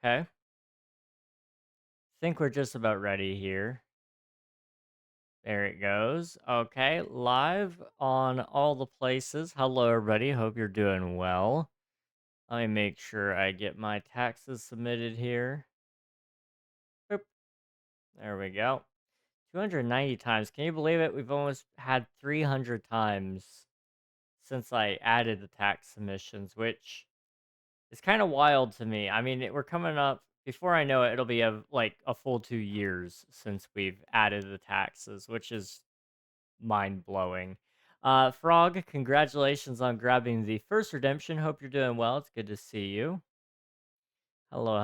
Okay. Think we're just about ready here. There it goes. Okay, live on all the places. Hello, everybody. Hope you're doing well. Let me make sure I get my taxes submitted here. Boop. There we go. 290 times. Can you believe it? We've almost had 300 times since I added the tax submissions, which is kind of wild to me. I mean, we're coming up. Before I know it, it'll be like a full 2 years since we've added the taxes, which is mind blowing. Frog, congratulations on grabbing the first redemption. Hope you're doing well. It's good to see you. Hello,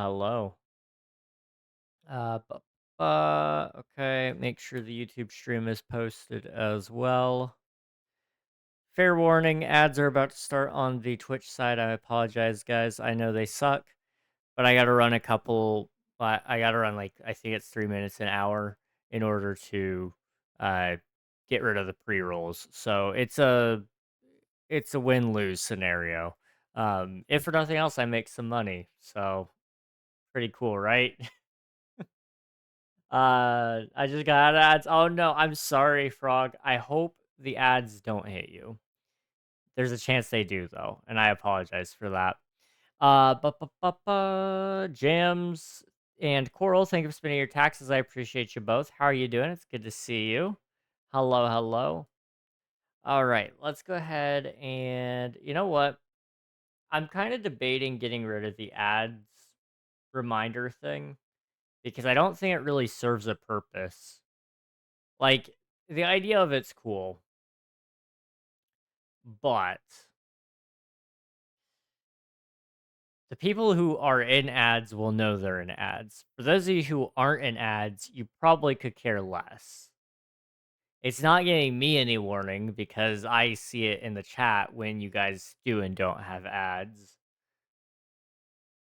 hello. Okay, make sure the YouTube stream is posted as well. Fair warning, ads are about to start on the Twitch side. I apologize, guys. I know they suck, but I got to run a couple. I got to run like I think it's 3 minutes an hour in order to uh, get rid of the pre rolls. So it's a win lose scenario. If for nothing else, I make some money. So pretty cool, right? I just got ads. Oh no, I'm sorry, Frog. I hope the ads don't hit you. There's a chance they do though, and I apologize for that. Jams and Coral, thank you for spending your taxes. I appreciate you both. How are you doing? It's good to see you. Hello, hello. All right, let's go ahead and you know what? I'm kind of debating getting rid of the ads reminder thing because I don't think it really serves a purpose. Like, the idea of it's cool, but the people who are in ads will know they're in ads. For those of you who aren't in ads, you probably could care less. It's not getting me any warning because I see it in the chat when you guys do and don't have ads.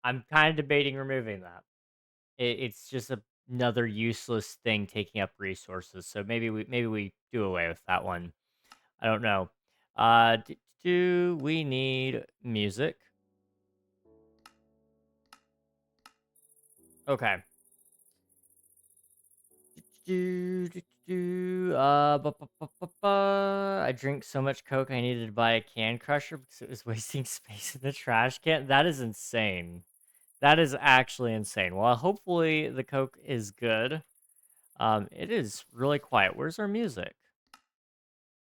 I'm kind of debating removing that. It's just another useless thing taking up resources. So maybe we do away with that one. I don't know. Do we need music? Okay. I drink so much Coke I needed to buy a can crusher because it was wasting space in the trash can. That is insane. That is actually insane. Well, hopefully the Coke is good. It is really quiet. Where's our music?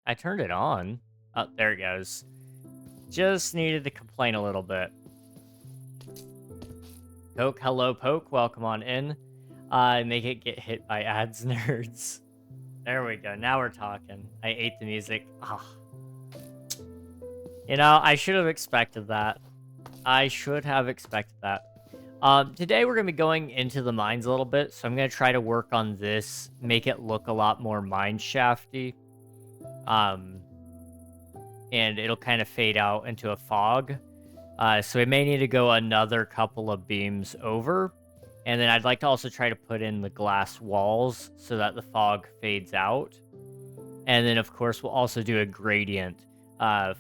I turned it on. Oh, there it goes. Just needed to complain a little bit. Poke, hello, Poke. Welcome on in. Make it get hit by ads, nerds. There we go. Now we're talking. I ate the music. Ah, you know, I should have expected that. I should have expected that. Today we're gonna be going into the mines a little bit, so I'm gonna try to work on this, make it look a lot more mine shafty. Um, and it'll kind of fade out into a fog. So we may need to go another couple of beams over. And then I'd like to also try to put in the glass walls so that the fog fades out. And then, of course, we'll also do a gradient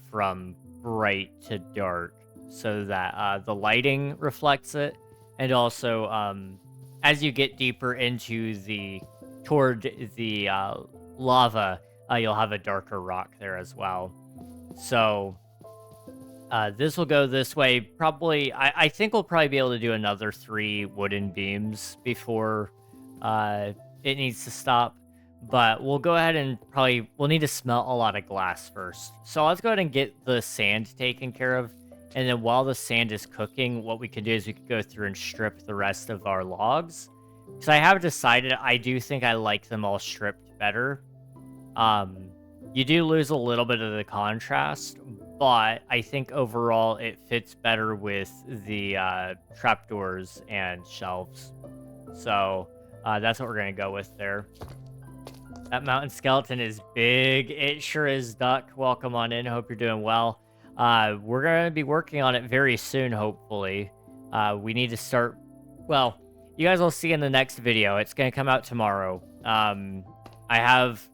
from bright to dark so that the lighting reflects it. And also, as you get deeper into toward the lava, you'll have a darker rock there as well. So this will go this way. Probably, I think we'll probably be able to do another 3 wooden beams before it needs to stop. But we'll go ahead and we'll need to smelt a lot of glass first. So let's go ahead and get the sand taken care of. And then while the sand is cooking, what we can do is we can go through and strip the rest of our logs. Because I have decided I do think I like them all stripped better. You do lose a little bit of the contrast, but I think overall it fits better with the trapdoors and shelves. So that's what we're going to go with there. That mountain skeleton is big. It sure is, Duck. Welcome on in. Hope you're doing well. We're going to be working on it very soon, hopefully. We need to start... Well, you guys will see in the next video. It's going to come out tomorrow. I have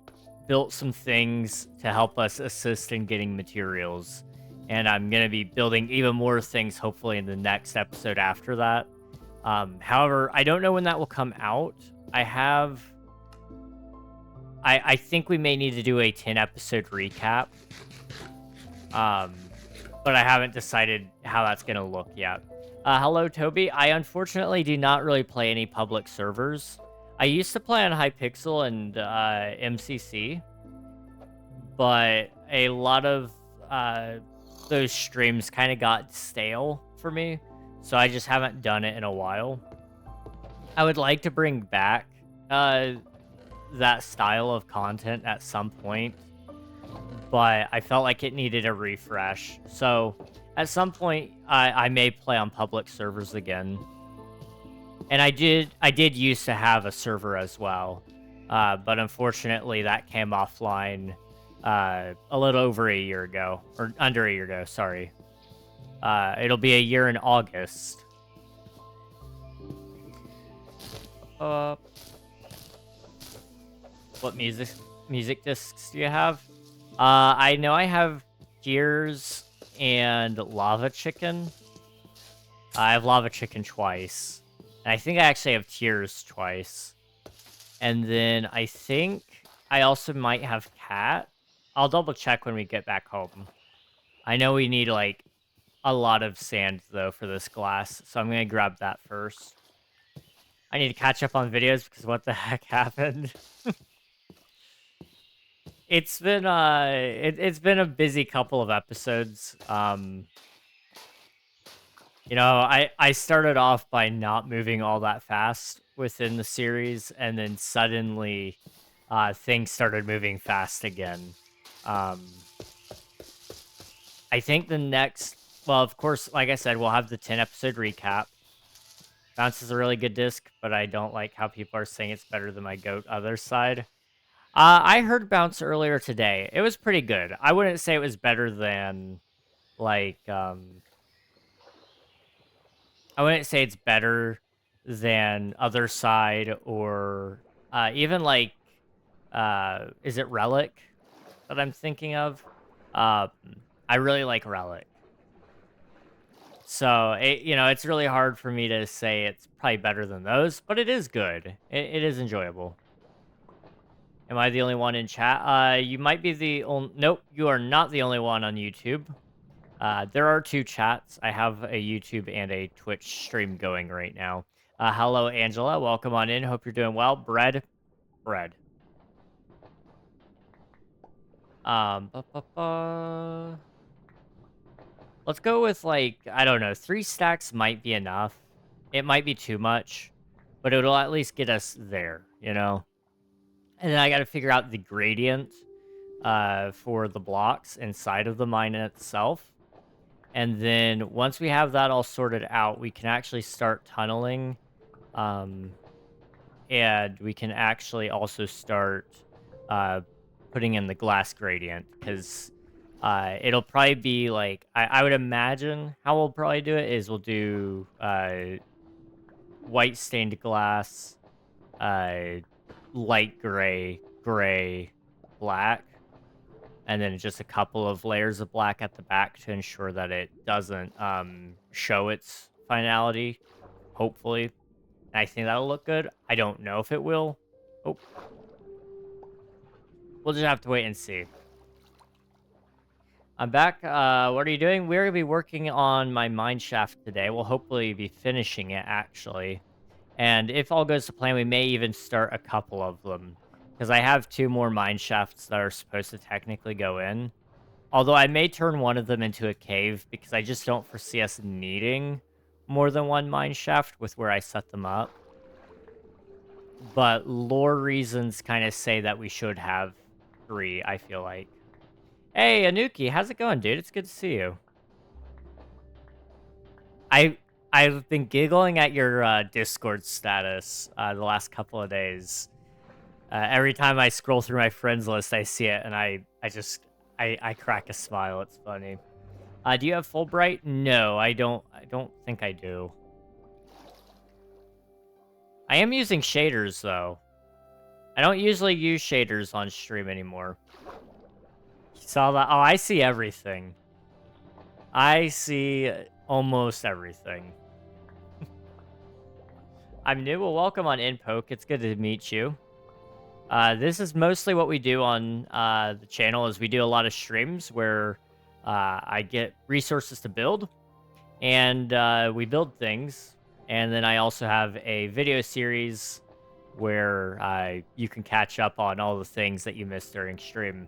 built some things to help us assist in getting materials. And I'm going to be building even more things, hopefully, in the next episode after that. However, I don't know when that will come out. I think we may need to do a 10 episode recap. But I haven't decided how that's going to look yet. Hello, Toby. I unfortunately do not really play any public servers. I used to play on Hypixel and MCC, but a lot of those streams kind of got stale for me, so I just haven't done it in a while. I would like to bring back that style of content at some point, but I felt like it needed a refresh. So at some point, I may play on public servers again. And I did used to have a server as well, but unfortunately that came offline a little over a year ago, or under a year ago. Sorry. It'll be a year in August. What music discs do you have? I know I have Gears and Lava Chicken. I have Lava Chicken twice. And I think I actually have Tears twice. And then I think I also might have Cat. I'll double check when we get back home. I know we need like a lot of sand though for this glass, so I'm gonna grab that first. I need to catch up on videos because what the heck happened? It's been it's been a busy couple of episodes. You know, I started off by not moving all that fast within the series, and then suddenly things started moving fast again. I think the next, well, of course, like I said, we'll have the 10 episode recap. Bounce is a really good disc, but I don't like how people are saying it's better than my GOAT other side. I heard Bounce earlier today. It was pretty good. I wouldn't say it was better than, like, I wouldn't say it's better than Other Side or even, like, is it Relic that I'm thinking of? I really like Relic. So, you know, it's really hard for me to say it's probably better than those, but it is good. It is enjoyable. Am I the only one in chat? You might be the only... Nope, you are not the only one on YouTube. There are 2 chats. I have a YouTube and a Twitch stream going right now. Hello, Angela. Welcome on in. Hope you're doing well. Bread. Let's go with, like, I don't know, 3 stacks might be enough. It might be too much, but it'll at least get us there, you know? And then I got to figure out the gradient for the blocks inside of the mine itself. And then once we have that all sorted out, we can actually start tunneling. And we can actually also start putting in the glass gradient, because it'll probably be like, I would imagine how we'll probably do it is we'll do white stained glass, light gray, black, and then just a couple of layers of black at the back to ensure that it doesn't show its finality, hopefully. And I think that'll look good. I don't know if it will. Oh. We'll just have to wait and see. I'm back. What are you doing? We're going to be working on my mine shaft today. We'll hopefully be finishing it, actually. And if all goes to plan, we may even start a couple of them, because I have 2 more mine shafts that are supposed to technically go in. Although I may turn one of them into a cave, because I just don't foresee us needing more than 1 mine shaft with where I set them up. But lore reasons kind of say that we should have 3, I feel like. Hey, Anuki, how's it going, dude? It's good to see you. I've been giggling at your Discord status the last couple of days. Every time I scroll through my friends list, I see it, and I crack a smile. It's funny. Do you have Fulbright? No, I don't think I do. I am using shaders, though. I don't usually use shaders on stream anymore. You saw that? Oh, I see everything. I see almost everything. I'm new. Well, welcome on InPoke. It's good to meet you. This is mostly what we do on the channel is we do a lot of streams where I get resources to build, and we build things. And then I also have a video series where you can catch up on all the things that you missed during stream.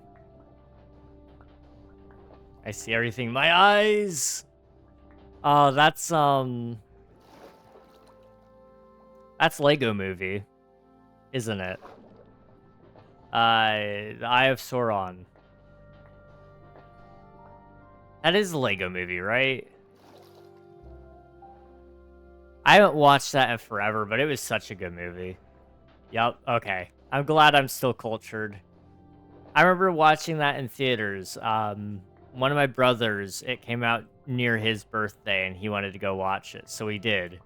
I see everything in my eyes. Oh, that's Lego Movie, isn't it? The Eye of Sauron. That is the Lego Movie, right? I haven't watched that in forever, but it was such a good movie. Yup, okay. I'm glad I'm still cultured. I remember watching that in theaters. One of my brothers, it came out near his birthday, and he wanted to go watch it, so we did.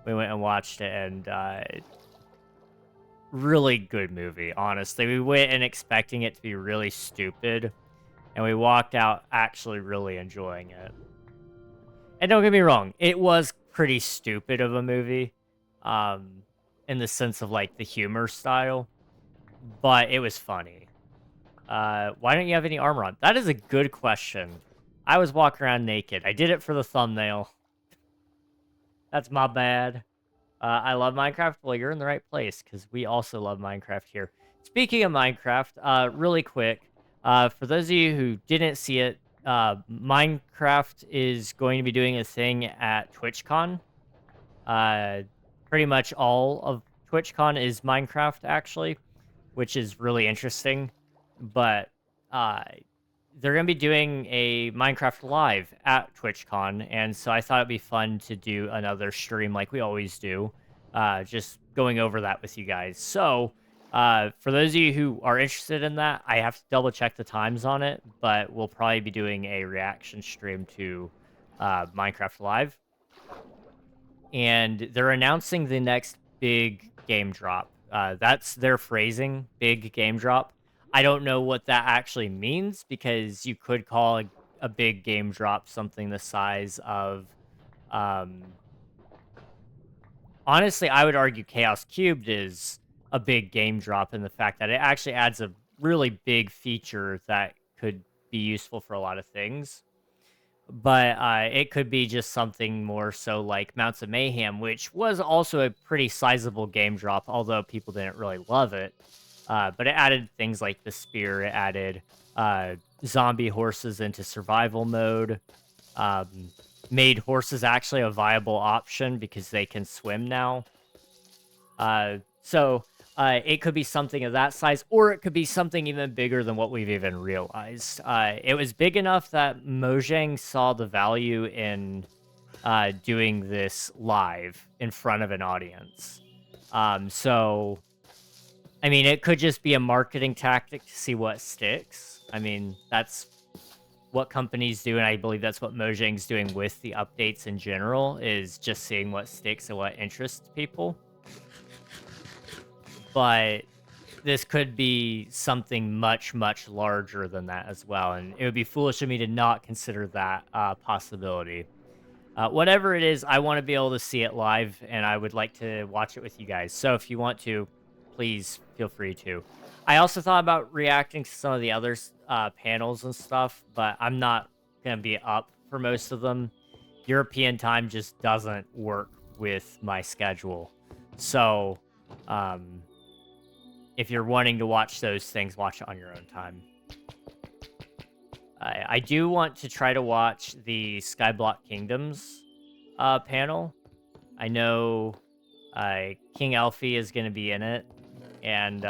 We went and watched it, and really good movie, honestly. We went in expecting it to be really stupid, and we walked out actually really enjoying it. And don't get me wrong, it was pretty stupid of a movie, in the sense of, like, the humor style, but it was funny. Why don't you have any armor on? That is a good question. I was walking around naked. I did it for the thumbnail. That's my bad. I love Minecraft. Well, you're in the right place, because we also love Minecraft here. Speaking of Minecraft, really quick, for those of you who didn't see it, Minecraft is going to be doing a thing at TwitchCon. Pretty much all of TwitchCon is Minecraft, actually, which is really interesting. But they're going to be doing a Minecraft Live at TwitchCon, and so I thought it'd be fun to do another stream like we always do, just going over that with you guys. So, for those of you who are interested in that, I have to double check the times on it, but we'll probably be doing a reaction stream to Minecraft Live. And they're announcing the next big game drop. That's their phrasing, big game drop. I don't know what that actually means, because you could call a big game drop something the size of... honestly, I would argue Chaos Cubed is a big game drop in the fact that it actually adds a really big feature that could be useful for a lot of things. But it could be just something more so like Mounts of Mayhem, which was also a pretty sizable game drop, although people didn't really love it. But it added things like the spear. It added zombie horses into survival mode. Made horses actually a viable option because they can swim now. So it could be something of that size, or it could be something even bigger than what we've even realized. It was big enough that Mojang saw the value in doing this live in front of an audience. So, I mean, it could just be a marketing tactic to see what sticks. I mean, that's what companies do, and I believe that's what Mojang's doing with the updates in general, is just seeing what sticks and what interests people. But this could be something much, much larger than that as well, and it would be foolish of me to not consider that possibility. Whatever it is, I want to be able to see it live, and I would like to watch it with you guys. So if you want to, please feel free to. I also thought about reacting to some of the other panels and stuff, but I'm not going to be up for most of them. European time just doesn't work with my schedule. So, if you're wanting to watch those things, watch it on your own time. I do want to try to watch the Skyblock Kingdoms panel. I know King Alfie is going to be in it, and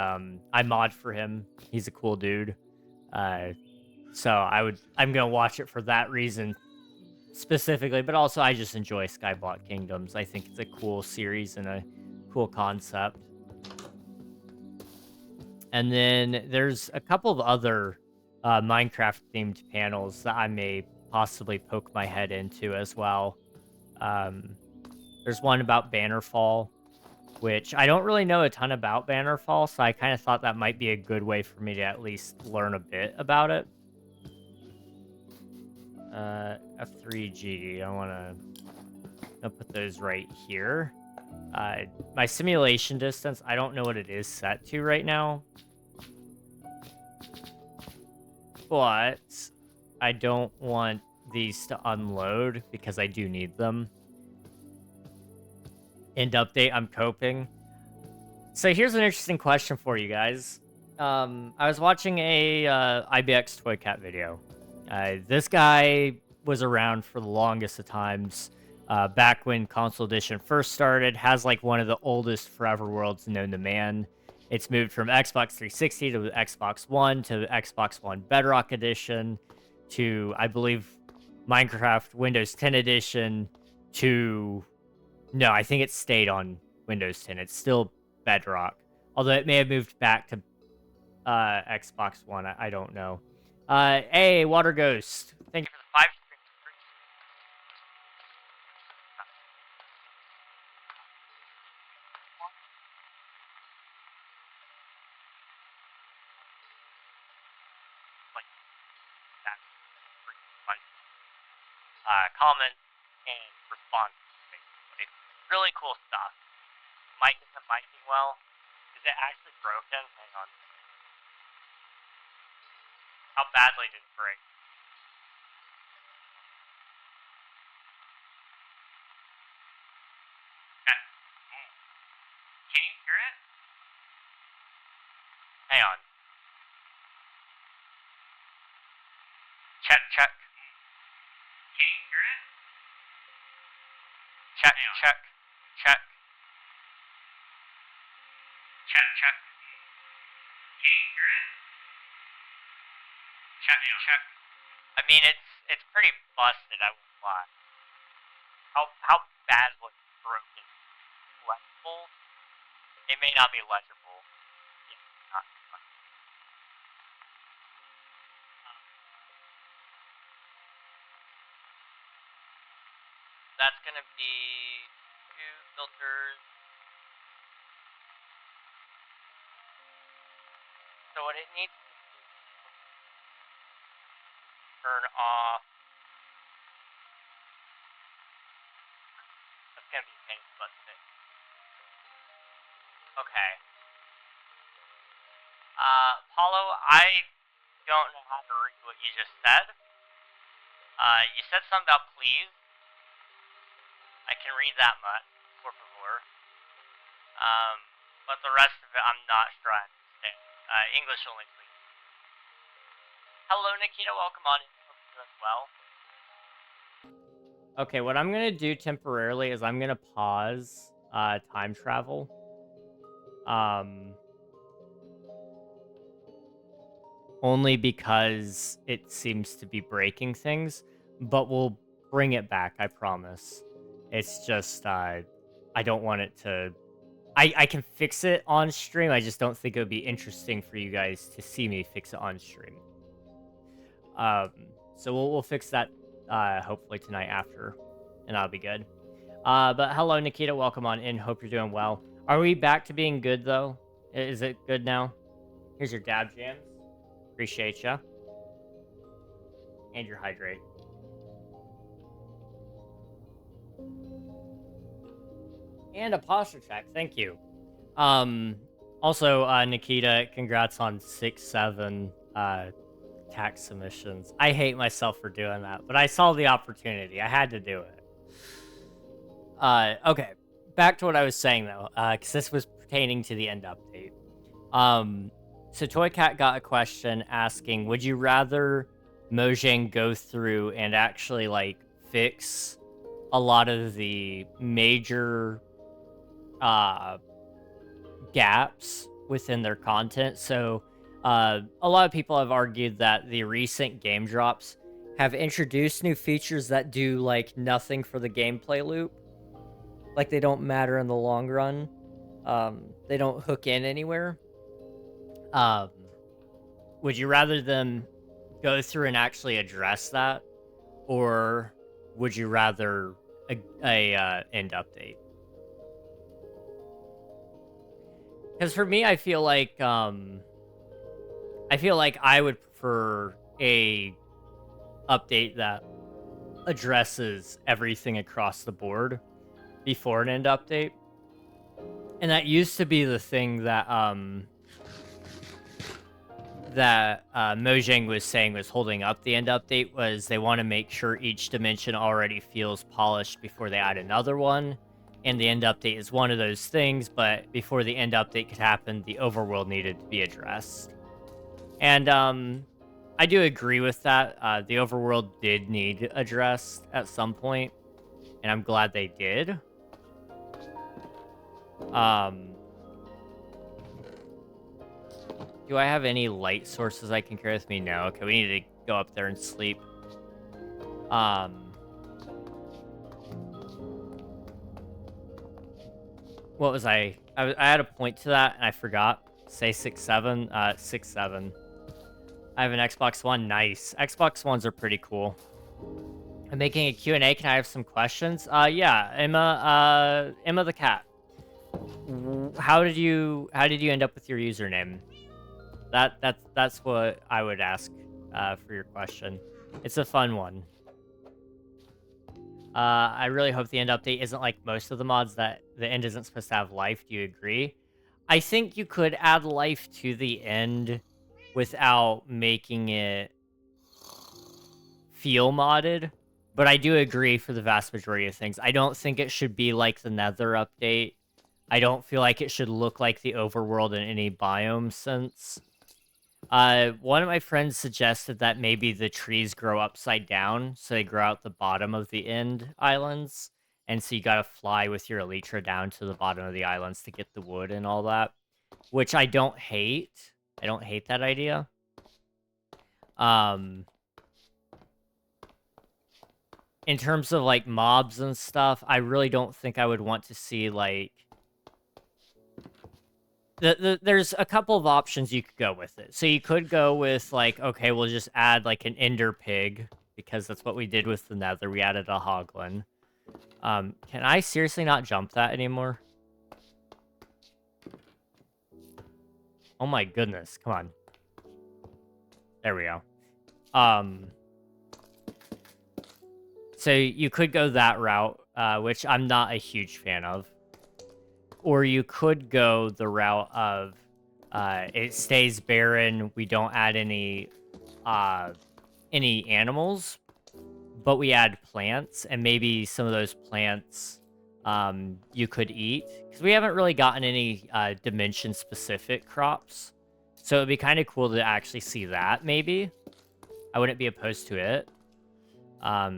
I mod for him. He's a cool dude. So I'm going to watch it for that reason specifically, but also I just enjoy Skyblock Kingdoms. I think it's a cool series and a cool concept. And then there's a couple of other Minecraft-themed panels that I may possibly poke my head into as well. There's one about Bannerfall, which I don't really know a ton about Bannerfall, so I kind of thought that might be a good way for me to at least learn a bit about it. F3G, I want to put those right here. My simulation distance, I don't know what it is set to right now, but I don't want these to unload because I do need them. End update, I'm coping. So here's an interesting question for you guys. I was watching a IBX Toy Cat video. This guy was around for the longest of times, back when Console Edition first started, has like one of the oldest Forever Worlds known to man. It's moved from Xbox 360 to Xbox One to Xbox One Bedrock Edition to, I believe, Minecraft Windows 10 Edition to... No, I think it stayed on Windows 10. It's still Bedrock. Although it may have moved back to Xbox One. I don't know. Hey, Water Ghost. Thank you for the 5 comment and response. Basically. Really cool stuff. Mic isn't micing well. Is it actually broken? Hang on. How badly did it break? Can you hear it? Hang on. Check, check. Can you hear it? Check, check, check. Check, check. Can you hear it? Check, check. I mean, it's pretty busted. I won't lie. How bad was it broken? Legible? It may not be legible. Yeah, not. That's gonna be 2 filters. So what it needs to do is turn off. That's gonna be painful, but fix. Okay. Paulo, I don't know how to read what you just said. You said something about please. I can read that much, por favor. But the rest of it, I'm not sure I understand. English only, please. Hello, Nikita. Welcome on. Hope you're doing well. Okay, what I'm gonna do temporarily is I'm gonna pause time travel. Only because it seems to be breaking things, but we'll bring it back, I promise. It's just, I don't want it to... I can fix it on stream, I just don't think it would be interesting for you guys to see me fix it on stream. So we'll fix that, hopefully tonight after, and that'll be good. But hello, Nikita, welcome on in, hope you're doing well. Are we back to being good, though? Is it good now? Here's your dab jams. Appreciate ya. And your hydrate. And a posture check, thank you. Also, Nikita, congrats on 6-7 tax submissions. I hate myself for doing that, but I saw the opportunity. I had to do it. Okay, back to what I was saying, though, because this was pertaining to the end update. So Toycat got a question asking, would you rather Mojang go through and actually, like, fix a lot of the major gaps within their content? So a lot of people have argued that the recent game drops have introduced new features that do, like, nothing for the gameplay loop. Like, they don't matter in the long run. They don't hook in anywhere. Would you rather them go through and actually address that, or would you rather a end update? Because for me, I feel like I would prefer a update that addresses everything across the board before an end update. And that used to be the thing that Mojang was saying was holding up the end update, was they want to make sure each dimension already feels polished before they add another one. And the end update is one of those things, but before the end update could happen, the overworld needed to be addressed. And I do agree with that. The overworld did need addressed at some point, and I'm glad they did. Do I have any light sources I can carry with me? No. Okay, we need to go up there and sleep. What was I had a point to that, and I forgot. Say 6-7? 6-7. I have an Xbox One. Nice. Xbox Ones are pretty cool. I'm making a Q&A. Can I have some questions? Yeah. Emma the cat. How did you end up with your username? That's what I would ask for your question. It's a fun one. I really hope the end update isn't like most of the mods that the end isn't supposed to have life. Do you agree? I think you could add life to the end without making it feel modded, but I do agree for the vast majority of things. I don't think it should be like the Nether update. I don't feel like it should look like the overworld in any biome sense. One of my friends suggested that maybe the trees grow upside down, so they grow out the bottom of the end islands, and so you gotta fly with your elytra down to the bottom of the islands to get the wood and all that, which I don't hate. I don't hate that idea. In terms of, like, mobs and stuff, I really don't think I would want to see, like... There's a couple of options you could go with it. So you could go with, like, okay, we'll just add, like, an ender pig, because that's what we did with the nether. We added a hoglin. Can I seriously not jump that anymore? Oh my goodness, come on. There we go. So you could go that route, which I'm not a huge fan of. Or you could go the route of it stays barren, we don't add any animals, but we add plants, and maybe some of those plants you could eat. Because we haven't really gotten any dimension-specific crops. So it'd be kind of cool to actually see that, maybe. I wouldn't be opposed to it. I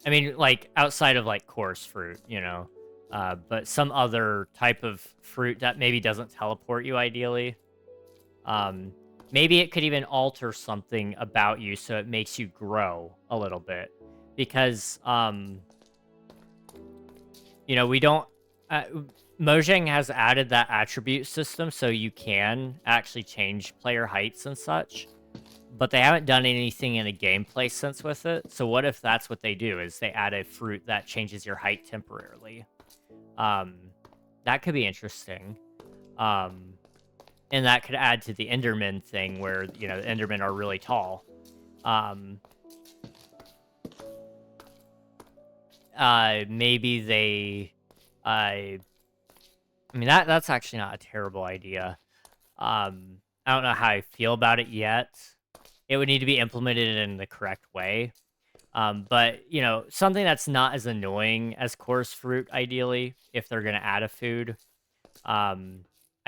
mean, like, outside of, like, coarse fruit, you know. But some other type of fruit that maybe doesn't teleport you, ideally. Maybe it could even alter something about you so it makes you grow a little bit. Because, you know, we don't... Mojang has added that attribute system so you can actually change player heights and such. But they haven't done anything in a gameplay sense with it. So what if that's what they do, is they add a fruit that changes your height temporarily? That could be interesting. And that could add to the Enderman thing where, you know, the Endermen are really tall. Maybe they, I mean, that's actually not a terrible idea. I don't know how I feel about it yet. It would need to be implemented in the correct way. But, you know, something that's not as annoying as coarse fruit, ideally, if they're going to add a food. I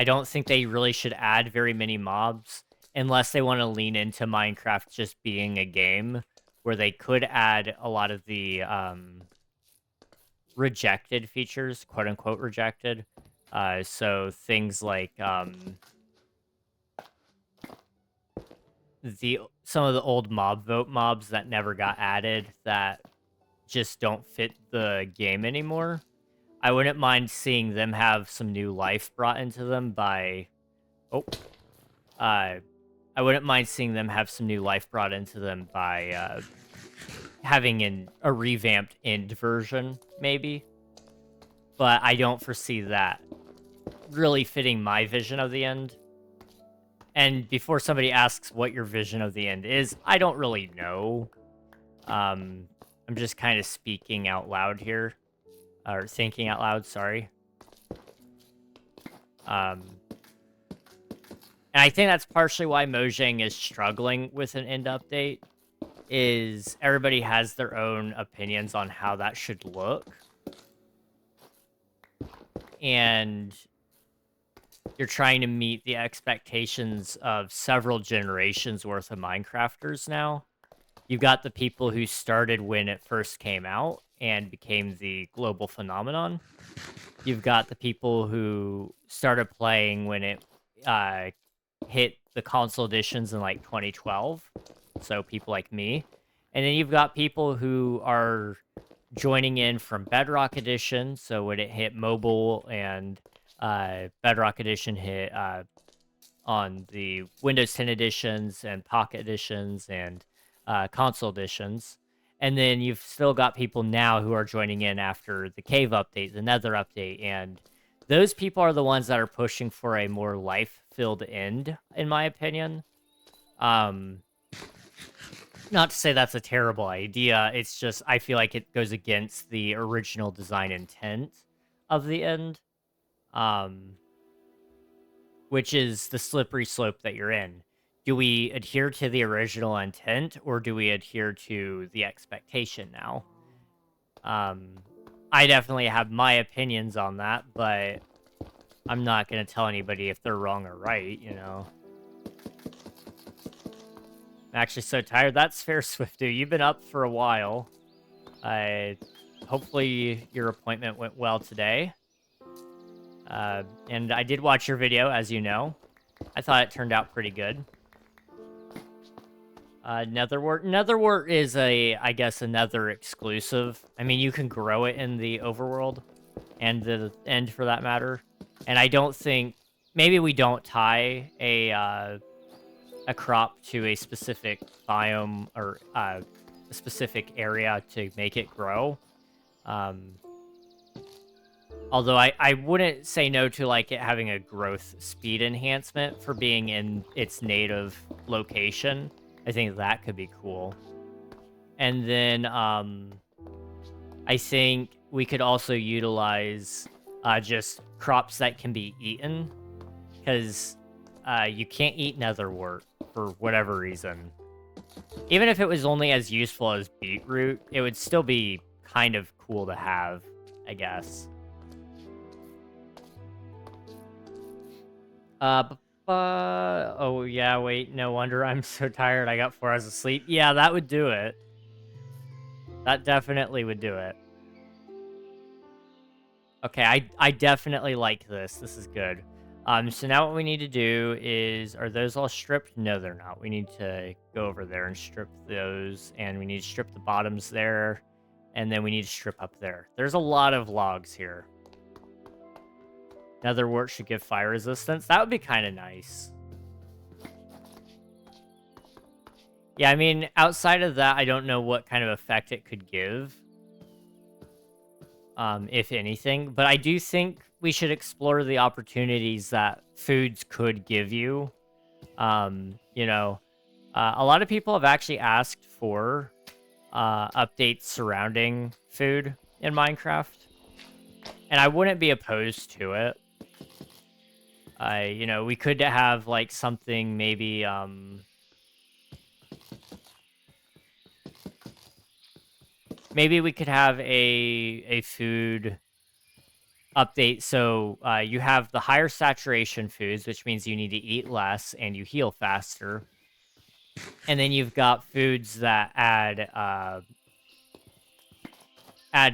don't think they really should add very many mobs, unless they want to lean into Minecraft just being a game, where they could add a lot of the rejected features, quote-unquote rejected. So things like... some of the old mob vote mobs that never got added that just don't fit the game anymore. I wouldn't mind seeing them have some new life brought into them by... I wouldn't mind seeing them have some new life brought into them by having a revamped end version, maybe. But I don't foresee that really fitting my vision of the end. And before somebody asks what your vision of the end is, I don't really know. I'm just kind of speaking out loud here. Or thinking out loud, sorry. And I think that's partially why Mojang is struggling with an end update, is everybody has their own opinions on how that should look. And you're trying to meet the expectations of several generations worth of Minecrafters now. You've got the people who started when it first came out and became the global phenomenon. You've got the people who started playing when it hit the console editions in like 2012. So people like me. And then you've got people who are joining in from Bedrock Edition. So when it hit mobile and Bedrock Edition hit on the Windows 10 editions and Pocket editions and console editions. And then you've still got people now who are joining in after the Cave update, the Nether update, and those people are the ones that are pushing for a more life-filled end, in my opinion. Not to say that's a terrible idea, it's just I feel like it goes against the original design intent of the end, which is the slippery slope that you're in. Do we adhere to the original intent, or do we adhere to the expectation now? I definitely have my opinions on that, but I'm not going to tell anybody if they're wrong or right, you know? I'm actually so tired. That's fair, Swifty. You've been up for a while. Hopefully your appointment went well today. And I did watch your video, as you know. I thought it turned out pretty good. Netherwort. Netherwort is I guess, another exclusive. I mean, you can grow it in the overworld, and the end for that matter. And I don't think, maybe we don't tie a crop to a specific biome or a specific area to make it grow. Although I wouldn't say no to like it having a growth speed enhancement for being in its native location. I think that could be cool. And then I think we could also utilize just crops that can be eaten, because you can't eat netherwort for whatever reason. Even if it was only as useful as beetroot, it would still be kind of cool to have, I guess. Oh yeah, wait, no wonder I'm so tired. I got 4 hours of sleep. Yeah, that would do it. That definitely would do it. Okay, I definitely like this. This is good. So now what we need to do is, are those all stripped? No, they're not. We need to go over there and strip those, and we need to strip the bottoms there, and then we need to strip up there. There's a lot of logs here. Netherwort should give fire resistance. That would be kind of nice. Yeah, I mean, outside of that, I don't know what kind of effect it could give. If anything. But I do think we should explore the opportunities that foods could give you. You know, a lot of people have actually asked for updates surrounding food in Minecraft. And I wouldn't be opposed to it. You know, we could have like something maybe maybe we could have a food update. So you have the higher saturation foods, which means you need to eat less and you heal faster. And then you've got foods that add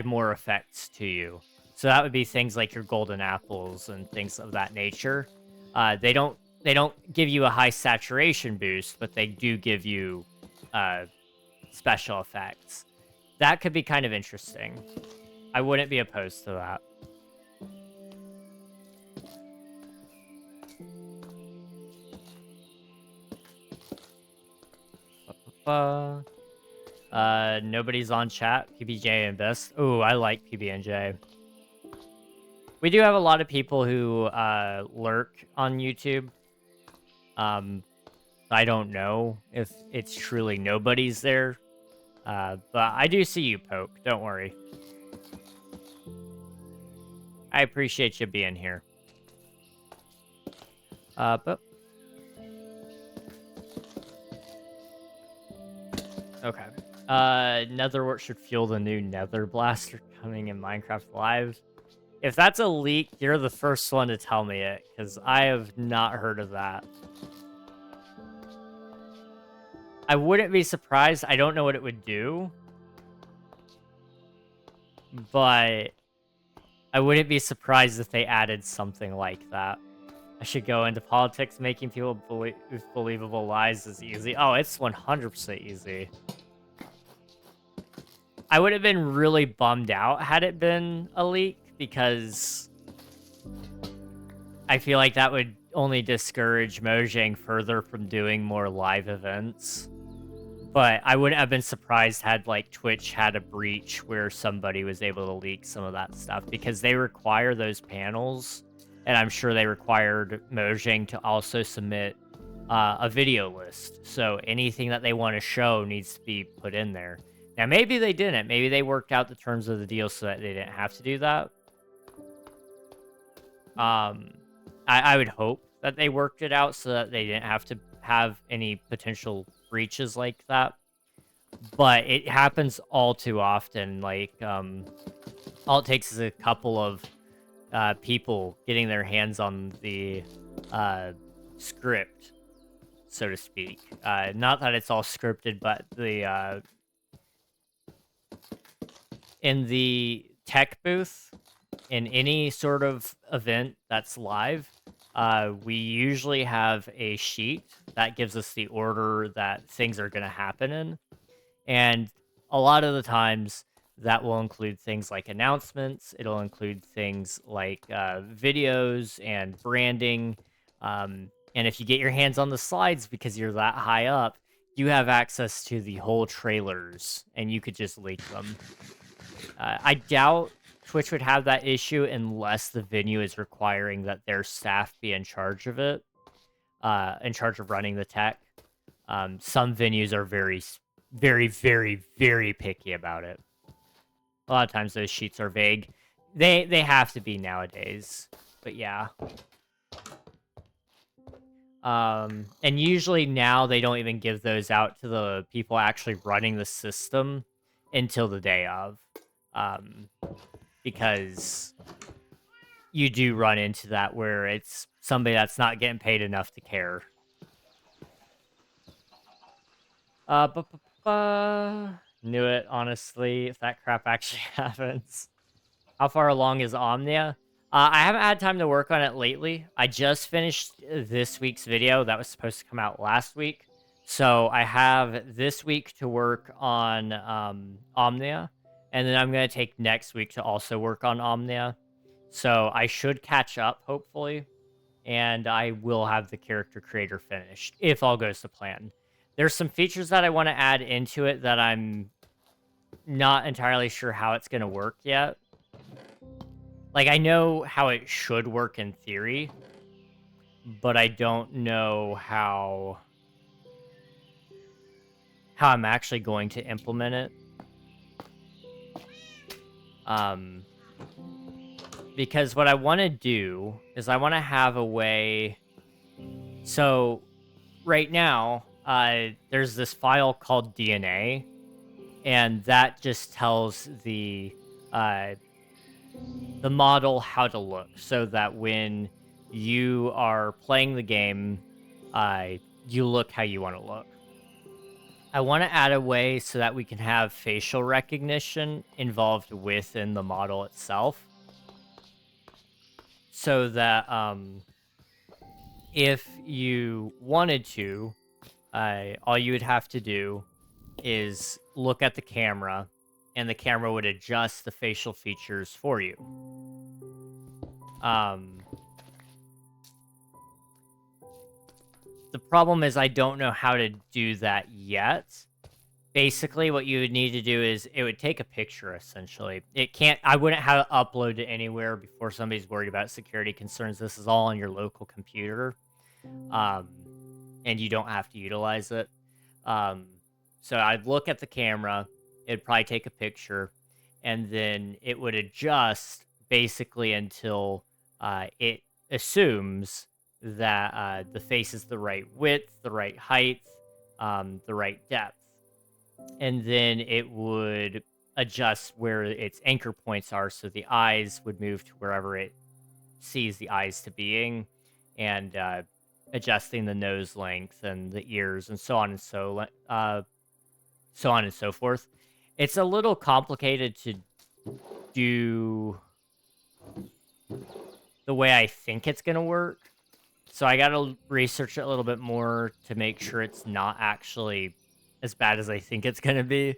more effects to you. So that would be things like your golden apples and things of that nature. They don't give you a high saturation boost, but they do give you special effects. That could be kind of interesting. I wouldn't be opposed to that. Nobody's on chat. PBJ and Best. Oh, I like PB&J. We do have a lot of people who lurk on YouTube. I don't know if it's truly nobody's there. But I do see you, Poke. Don't worry. I appreciate you being here. But okay. Netherwort should fuel the new Nether Blaster coming in Minecraft Live. If that's a leak, you're the first one to tell me it, because I have not heard of that. I wouldn't be surprised. I don't know what it would do, but I wouldn't be surprised if they added something like that. I should go into politics. Making people believe believable lies is easy. Oh, it's 100% easy. I would have been really bummed out had it been a leak, because I feel like that would only discourage Mojang further from doing more live events. But I wouldn't have been surprised had, like, Twitch had a breach where somebody was able to leak some of that stuff, because they require those panels, and I'm sure they required Mojang to also submit a video list. So anything that they want to show needs to be put in there. Now, maybe they didn't. Maybe they worked out the terms of the deal so that they didn't have to do that. I would hope that they worked it out so that they didn't have to have any potential breaches like that. But it happens all too often. Like, all it takes is a couple of people getting their hands on the script, so to speak. Not that it's all scripted, but the in the tech booth, in any sort of event that's live, we usually have a sheet that gives us the order that things are going to happen in. And a lot of the times, that will include things like announcements. It'll include things like videos and branding. And if you get your hands on the slides because you're that high up, you have access to the whole trailers, and you could just leak them. I doubt Twitch would have that issue unless the venue is requiring that their staff be in charge of it, in charge of running the tech. Some venues are very, very, very, very picky about it. A lot of times those sheets are vague. They have to be nowadays, but yeah. And usually now they don't even give those out to the people actually running the system until the day of. Because you do run into that where it's somebody that's not getting paid enough to care. Knew it, honestly, if that crap actually happens. How far along is Omnia? I haven't had time to work on it lately. I just finished this week's video that was supposed to come out last week. So I have this week to work on Omnia. And then I'm going to take next week to also work on Omnia. So I should catch up, hopefully. And I will have the character creator finished, if all goes to plan. There's some features that I want to add into it that I'm not entirely sure how it's going to work yet. Like, I know how it should work in theory, but I don't know how I'm actually going to implement it. Because what I want to do is I want to have a way. So right now, there's this file called DNA, and that just tells the model how to look, so that when you are playing the game, you look how you want to look. I want to add a way so that we can have facial recognition involved within the model itself. So that if you wanted to, all you would have to do is look at the camera, and the camera would adjust the facial features for you. The problem is I don't know how to do that yet. Basically, what you would need to do is it would take a picture, essentially. I wouldn't have it upload to anywhere before somebody's worried about security concerns. This is all on your local computer. And you don't have to utilize it. So I'd look at the camera, it'd probably take a picture, and then it would adjust basically until it assumes that the face is the right width, the right height, the right depth. And then it would adjust where its anchor points are, so the eyes would move to wherever it sees the eyes to being, and adjusting the nose length and the ears and so on and so on and so forth. It's a little complicated to do the way I think it's gonna work. So I gotta research it a little bit more to make sure it's not actually as bad as I think it's gonna be.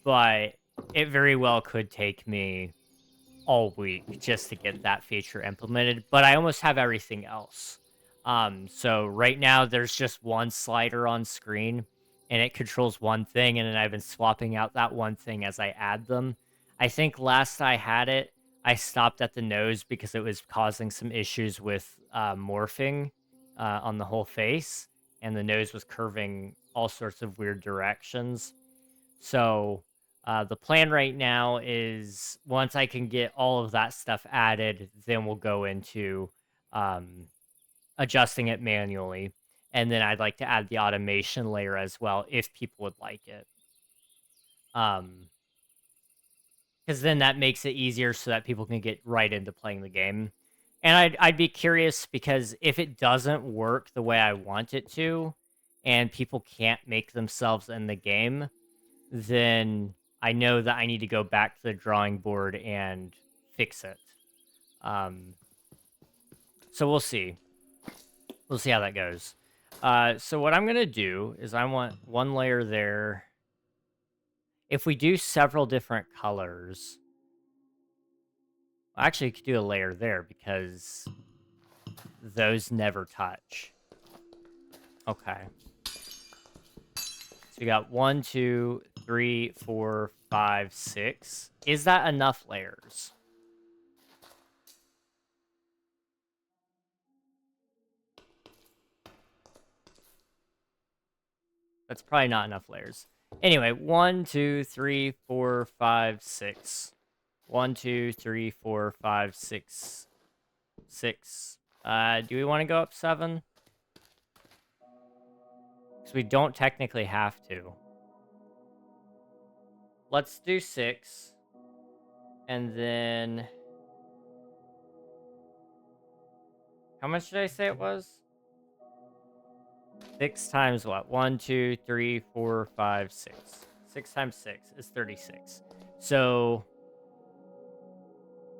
But it very well could take me all week just to get that feature implemented. But I almost have everything else. So right now there's just one slider on screen and it controls one thing, and then I've been swapping out that one thing as I add them. I think last I had it, I stopped at the nose because it was causing some issues with morphing on the whole face, and the nose was curving all sorts of weird directions. So the plan right now is once I can get all of that stuff added, then we'll go into um, adjusting it manually. And then I'd like to add the automation layer as well if people would like it. Because then that makes it easier so that people can get right into playing the game. And I'd be curious because if it doesn't work the way I want it to, and people can't make themselves in the game, then I know that I need to go back to the drawing board and fix it. Um, so we'll see. We'll see how that goes. So what I'm going to do is I want one layer there. If we do several different colors, actually, you could do a layer there because those never touch. Okay. So we got 1, 2, 3, 4, 5, 6. Is that enough layers? That's probably not enough layers. Anyway, 1, 2, 3, 4, 5, 6. 1, 2, 3, 4, 5, 6. 6. Do we want to go up 7? Because we don't technically have to. Let's do 6. And then... how much did I say it was? 6 times what? 1, 2, 3, 4, 5, 6. 6 times 6 is 36. So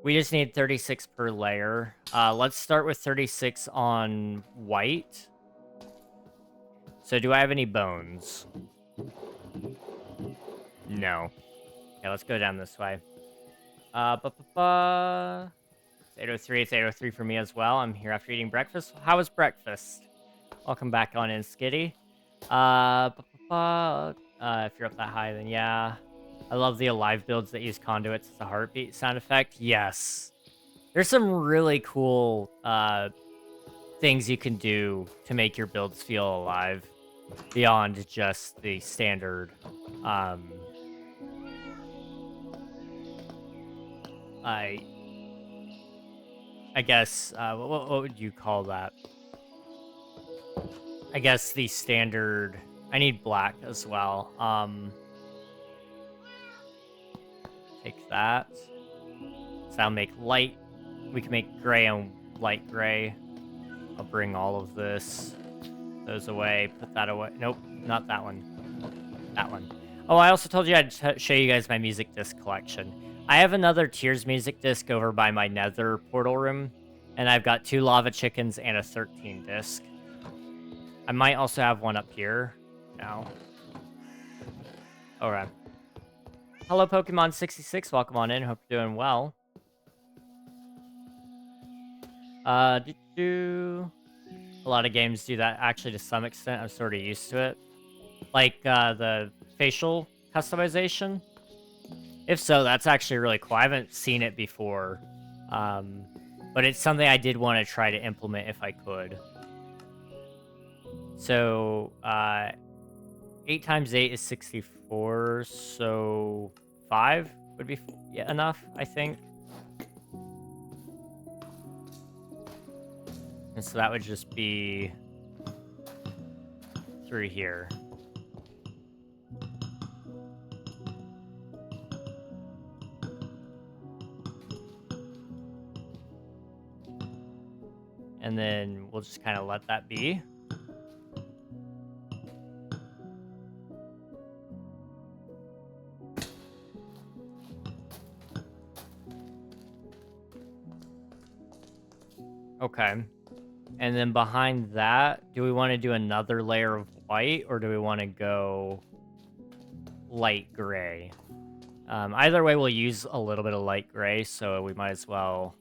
we just need 36 per layer. Let's start with 36 on white. So do I have any bones? No. Okay, let's go down this way. It's 8:03. It's 8:03 for me as well. I'm here after eating breakfast. How was breakfast? Welcome back on in, Skitty. If you're up that high, then yeah. I love the alive builds that use conduits as a heartbeat sound effect. Yes. There's some really cool things you can do to make your builds feel alive beyond just the standard I guess what would you call that? I guess the standard. I need black as well. Take that. So I'll make light. We can make gray and light gray. I'll bring all of those away. Put that away. Nope, not that one. That one. Oh, I also told you I'd show you guys my music disc collection. I have another Tears music disc over by my nether portal room, and I've got 2 lava chickens and a 13 disc. I might also have one up here now. All right. Hello, Pokemon66. Welcome on in. Hope you're doing well. A lot of games do that actually to some extent. I'm sort of used to it. Like the facial customization. If so, that's actually really cool. I haven't seen it before. But it's something I did want to try to implement if I could. So, 8 times 8 is 64, so 5 would be enough, I think. And so that would just be through here. And then we'll just kind of let that be. Okay. And then behind that, do we want to do another layer of white or do we want to go light gray? Either way, we'll use a little bit of light gray, so we might as well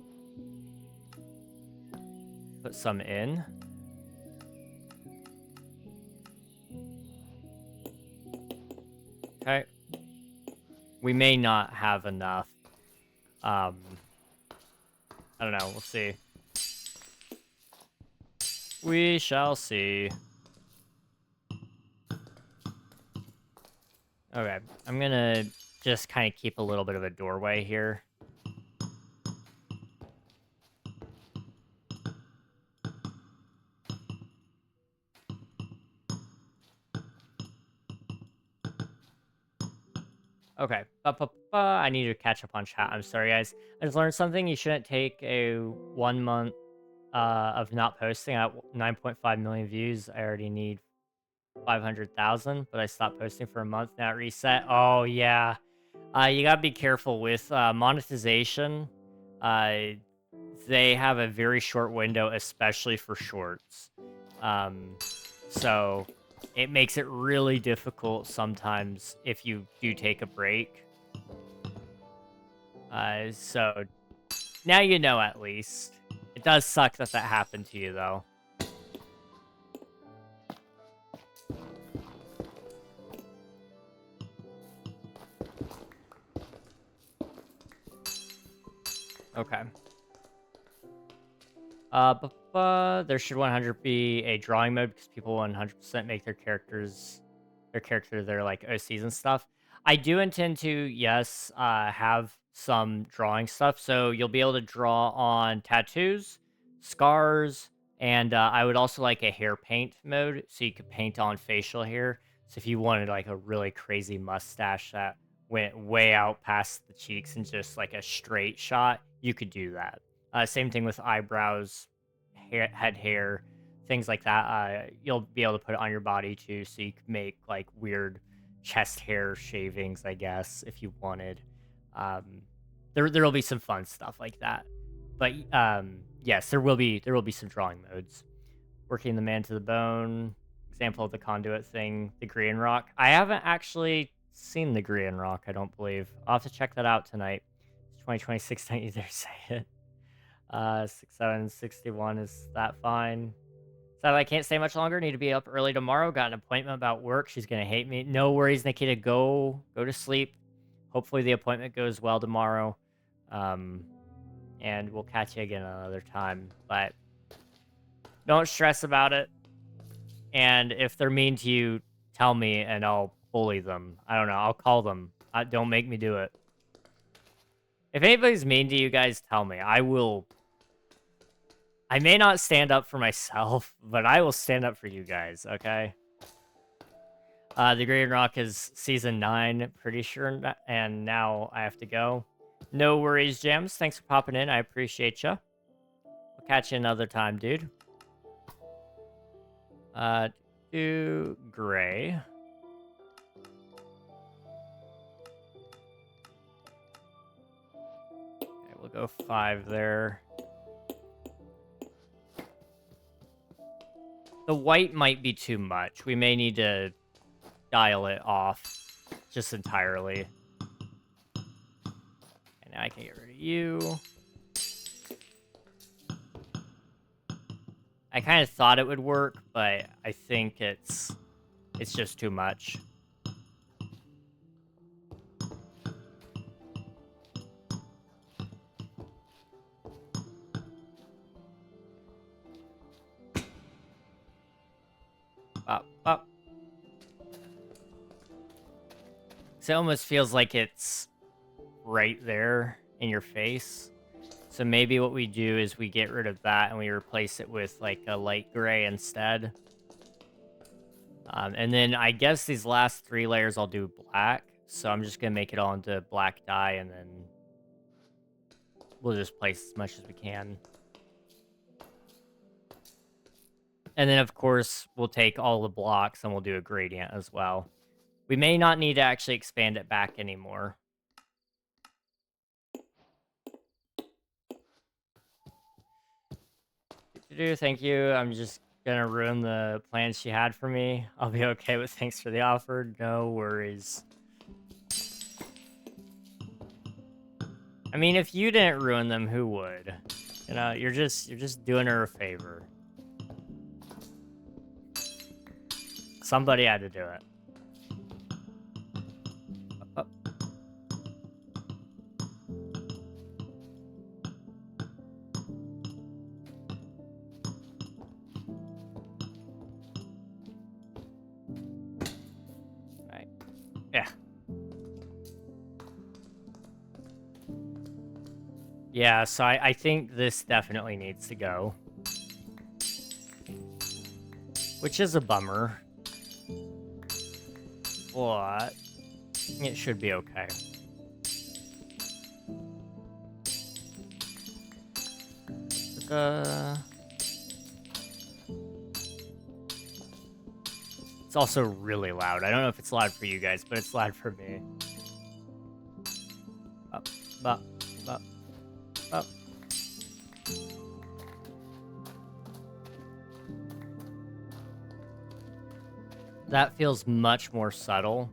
put some in. Okay. We may not have enough. I don't know. We'll see. We shall see. Okay. I'm gonna just kind of keep a little bit of a doorway here. Okay. I need to catch up on chat. I'm sorry, guys. I just learned something. You shouldn't take a 1 month of not posting at 9.5 million views. I already need 500,000, but I stopped posting for a month. Now it reset. Oh, yeah. You gotta be careful with monetization. They have a very short window, especially for shorts. So it makes it really difficult sometimes if you do take a break. So now you know at least. It does suck that that happened to you, though. Okay. There should 100 be a drawing mode because people 100% make their character their like OCs and stuff. I do intend to, yes, have some drawing stuff. So you'll be able to draw on tattoos, scars, and I would also like a hair paint mode so you could paint on facial hair. So if you wanted like a really crazy mustache that went way out past the cheeks and just like a straight shot, you could do that. Same thing with eyebrows, head hair, things like that. You'll be able to put it on your body too, so you can make like weird chest hair shavings, I guess, if you wanted. There'll be some fun stuff like that. But yes, there will be some drawing modes. Working the man to the bone. Example of the conduit thing, the green rock. I haven't actually seen the green rock. I don't believe. I'll have to check that out tonight. It's 2026. Don't you dare say it. 6761 is that fine? So I can't stay much longer. Need to be up early tomorrow. Got an appointment about work. She's gonna hate me. No worries, Nikita. Go to sleep. Hopefully the appointment goes well tomorrow. And we'll catch you again another time. But don't stress about it. And if they're mean to you, tell me and I'll bully them. I don't know. I'll call them. Don't make me do it. If anybody's mean to you guys, tell me. I will. I may not stand up for myself, but I will stand up for you guys, okay? The Green Rock is season 9, pretty sure, and now I have to go. No worries, Gems. Thanks for popping in. I appreciate you. We'll catch you another time, dude. Do gray. Okay, we'll go 5 there. The white might be too much. We may need to dial it off just entirely. And now I can get rid of you. I kind of thought it would work, but I think it's just too much. Up. So it almost feels like it's right there in your face. So maybe what we do is we get rid of that and we replace it with like a light gray instead. And then I guess these last 3 layers I'll do black. So I'm just going to make it all into black dye, and then we'll just place as much as we can. And then, of course, we'll take all the blocks and we'll do a gradient as well. We may not need to actually expand it back anymore. Thank you. I'm just gonna ruin the plans she had for me. I'll be okay with thanks for the offer. No worries. I mean, if you didn't ruin them, who would? You know, you're just doing her a favor. Somebody had to do it. Oh. Right. Yeah. Yeah, so I think this definitely needs to go. Which is a bummer. But it should be okay. It's also really loud. I don't know if it's loud for you guys, but it's loud for me. Up, up, up, up. That feels much more subtle.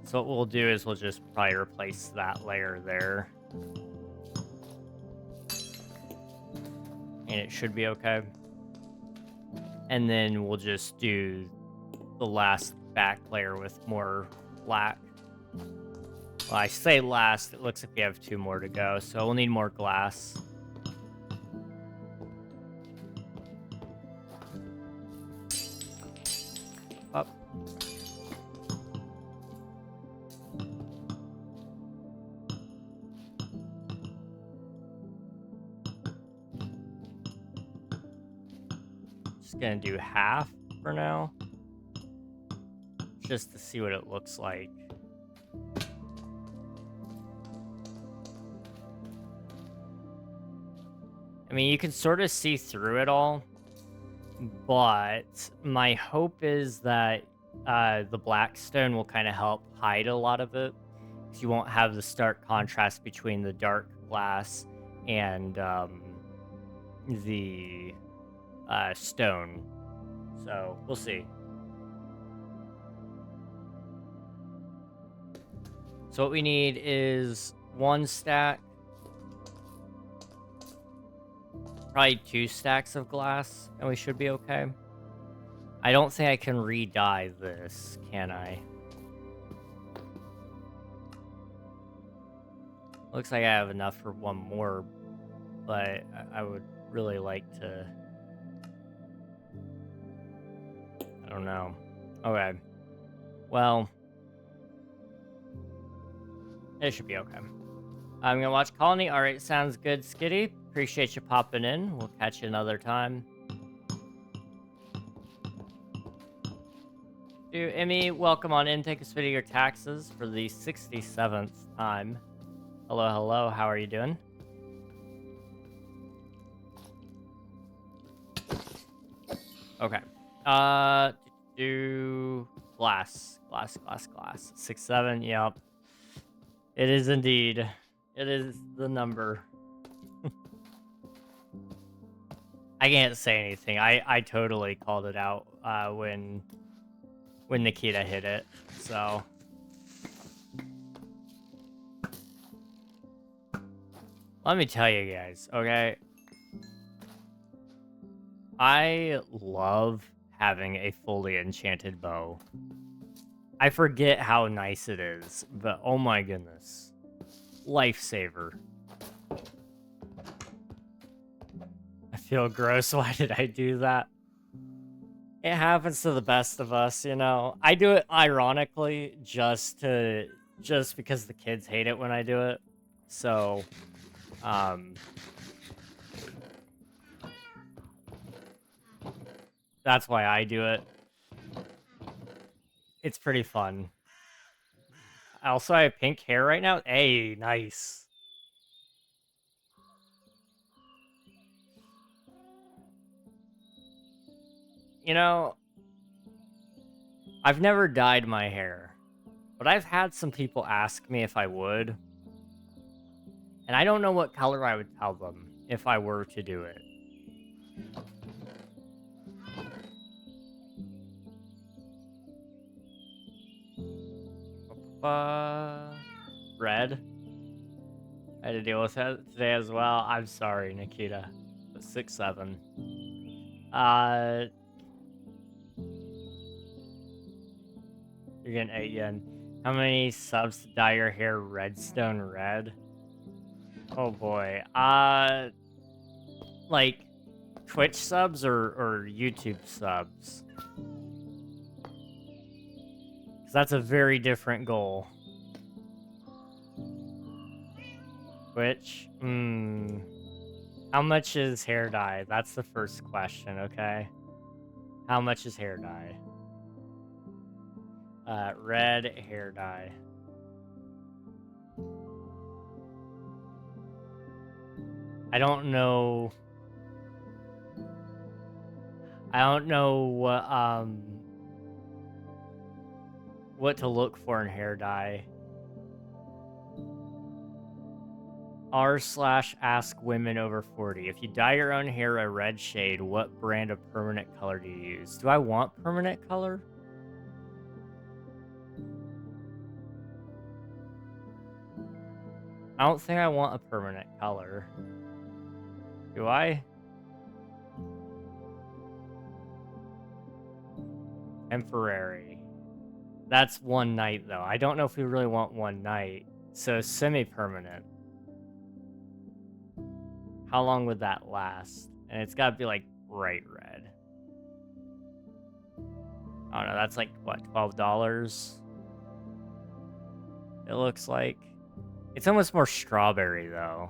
So what we'll do is we'll just probably replace that layer there. And it should be okay. And then we'll just do the last back layer with more black. Well, I say last, it looks like we have 2 more to go, so we'll need more glass. Up. Just gonna do half for now, just to see what it looks like. I mean, you can sort of see through it all, but my hope is that the black stone will kind of help hide a lot of it, because you won't have the stark contrast between the dark glass and the stone. So we'll see. So what we need is 1 stack, probably 2 stacks of glass, and we should be okay. I don't think I can re-dye this, can I? Looks like I have enough for 1 more, but I would really like to... I don't know. Okay. Well, it should be okay. I'm gonna watch Colony. All right, sounds good, Skitty. Appreciate you popping in. We'll catch you another time. Emmy, welcome on in. Take a spit of your taxes for the 67th time. Hello, hello. How are you doing? Okay. Do glass. 6, 7. Yep. It is indeed. It is the number. I can't say anything. I totally called it out when Nikita hit it. So let me tell you guys, okay? I love having a fully enchanted bow. I forget how nice it is, but oh my goodness. Lifesaver. I feel gross. Why did I do that? It happens to the best of us, you know. I do it ironically just because the kids hate it when I do it. So, That's why I do it. It's pretty fun. Also, I have pink hair right now. Hey, nice. You know, I've never dyed my hair, but I've had some people ask me if I would, and I don't know what color I would tell them if I were to do it. Red. I had to deal with that today as well. I'm sorry, Nikita. 6'7". Uh, you're getting 8 yen. How many subs to dye your hair redstone red? Oh boy. Like Twitch subs or YouTube subs? Because that's a very different goal. Twitch? How much is hair dye? That's the first question, okay? How much is hair dye? Red hair dye. I don't know. I don't know what to look for in hair dye. r/ask women over 40. If you dye your own hair a red shade, what brand of permanent color do you use? Do I want permanent color? I don't think I want a permanent color. Do I? Temporary. That's one night, though. I don't know if we really want one night. So semi-permanent. How long would that last? And it's got to be, like, bright red. I don't know. That's, like, what, $12? It looks like. It's almost more strawberry, though.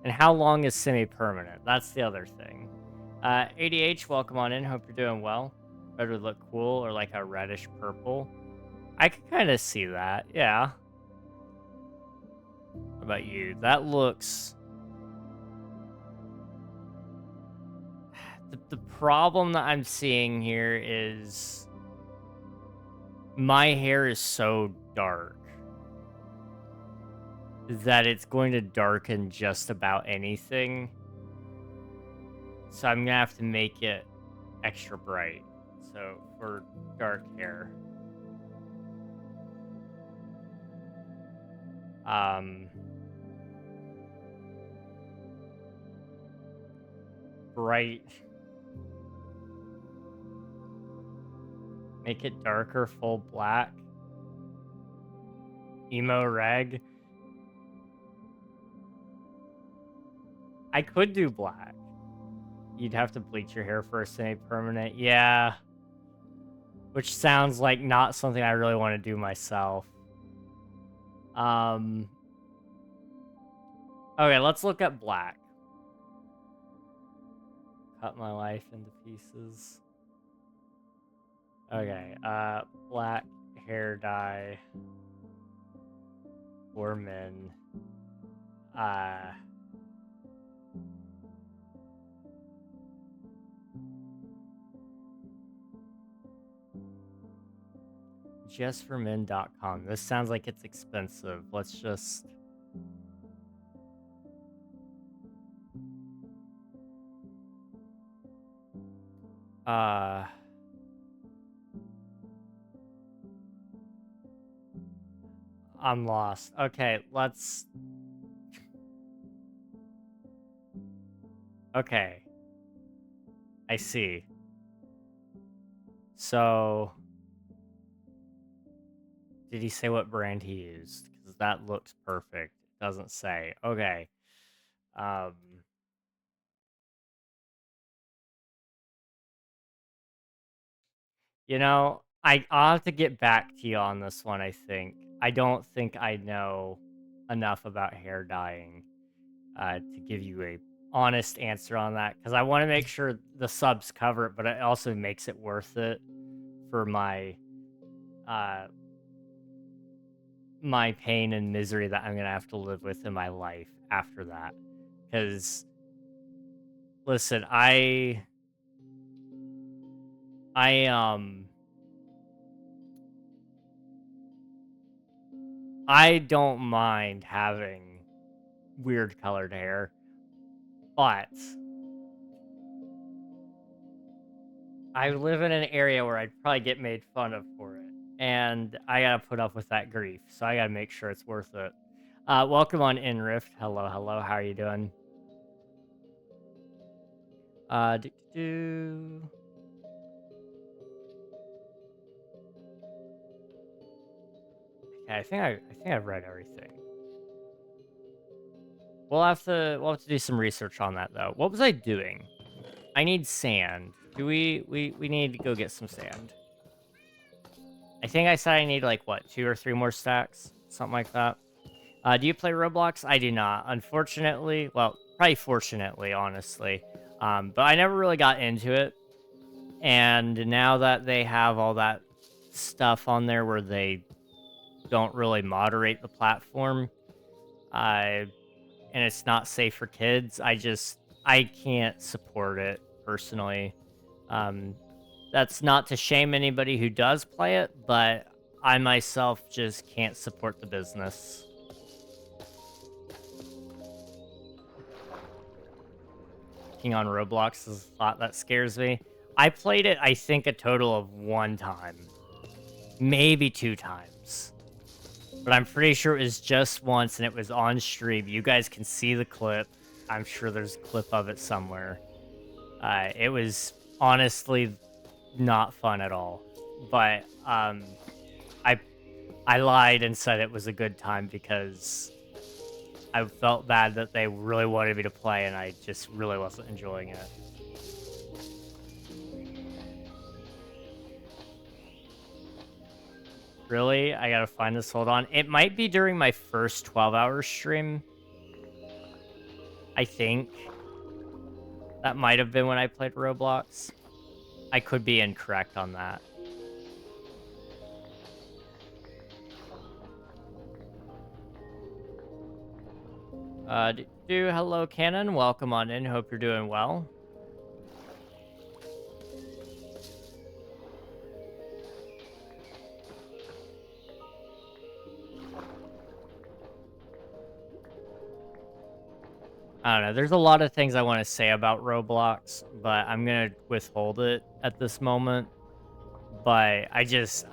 And how long is semi-permanent? That's the other thing. ADH, welcome on in. Hope you're doing well. Better look cool or like a reddish purple. I can kind of see that. Yeah. What about you? That looks... The problem that I'm seeing here is my hair is so dark that it's going to darken just about anything. So I'm gonna have to make it extra bright. So for dark hair. Bright. Make it darker, full black. Emo reg. I could do black. You'd have to bleach your hair for a semi-permanent. Yeah. Which sounds like not something I really want to do myself. Okay, let's look at black. Cut my life into pieces. Okay, black hair dye for men. Justformen.com. This sounds like it's expensive. Let's just... I'm lost. Okay, let's... Okay. I see. So... Did he say what brand he used? Because that looks perfect. It doesn't say. Okay. You know, I'll have to get back to you on this one, I think. I don't think I know enough about hair dyeing to give you a honest answer on that because I want to make sure the subs cover it, but it also makes it worth it for uh my pain and misery that I'm gonna have to live with in my life after that. Because listen, I I don't mind having weird colored hair, but I live in an area where I'd probably get made fun of for it, and I gotta put up with that grief. So I gotta make sure it's worth it. Welcome on in Rift. Hello, hello. How are you doing? Do, do, do. Okay, I think I've read everything. We'll have to do some research on that though. What was I doing? I need sand. Do we need to go get some sand? I think I said I need like what, 2 or 3 more stacks, something like that. Do you play Roblox? I do not, unfortunately. Well, probably fortunately, honestly. But I never really got into it. And now that they have all that stuff on there where they don't really moderate the platform, uh, and it's not safe for kids, I can't support it personally. Um, that's not to shame anybody who does play it, but I myself just can't support the business. King on Roblox is a thought that scares me. I played it, I think, a total of 1 time, maybe 2 times. But I'm pretty sure it was just once, and it was on stream. You guys can see the clip. I'm sure there's a clip of it somewhere. It was honestly not fun at all. But I I lied and said it was a good time because I felt bad that they really wanted me to play, and I just really wasn't enjoying it. Really? I gotta find this. Hold on. It might be during my first 12-hour stream. I think. That might have been when I played Roblox. I could be incorrect on that. Hello, Cannon. Welcome on in. Hope you're doing well. I don't know. There's a lot of things I want to say about Roblox, but I'm gonna withhold it at this moment. But I just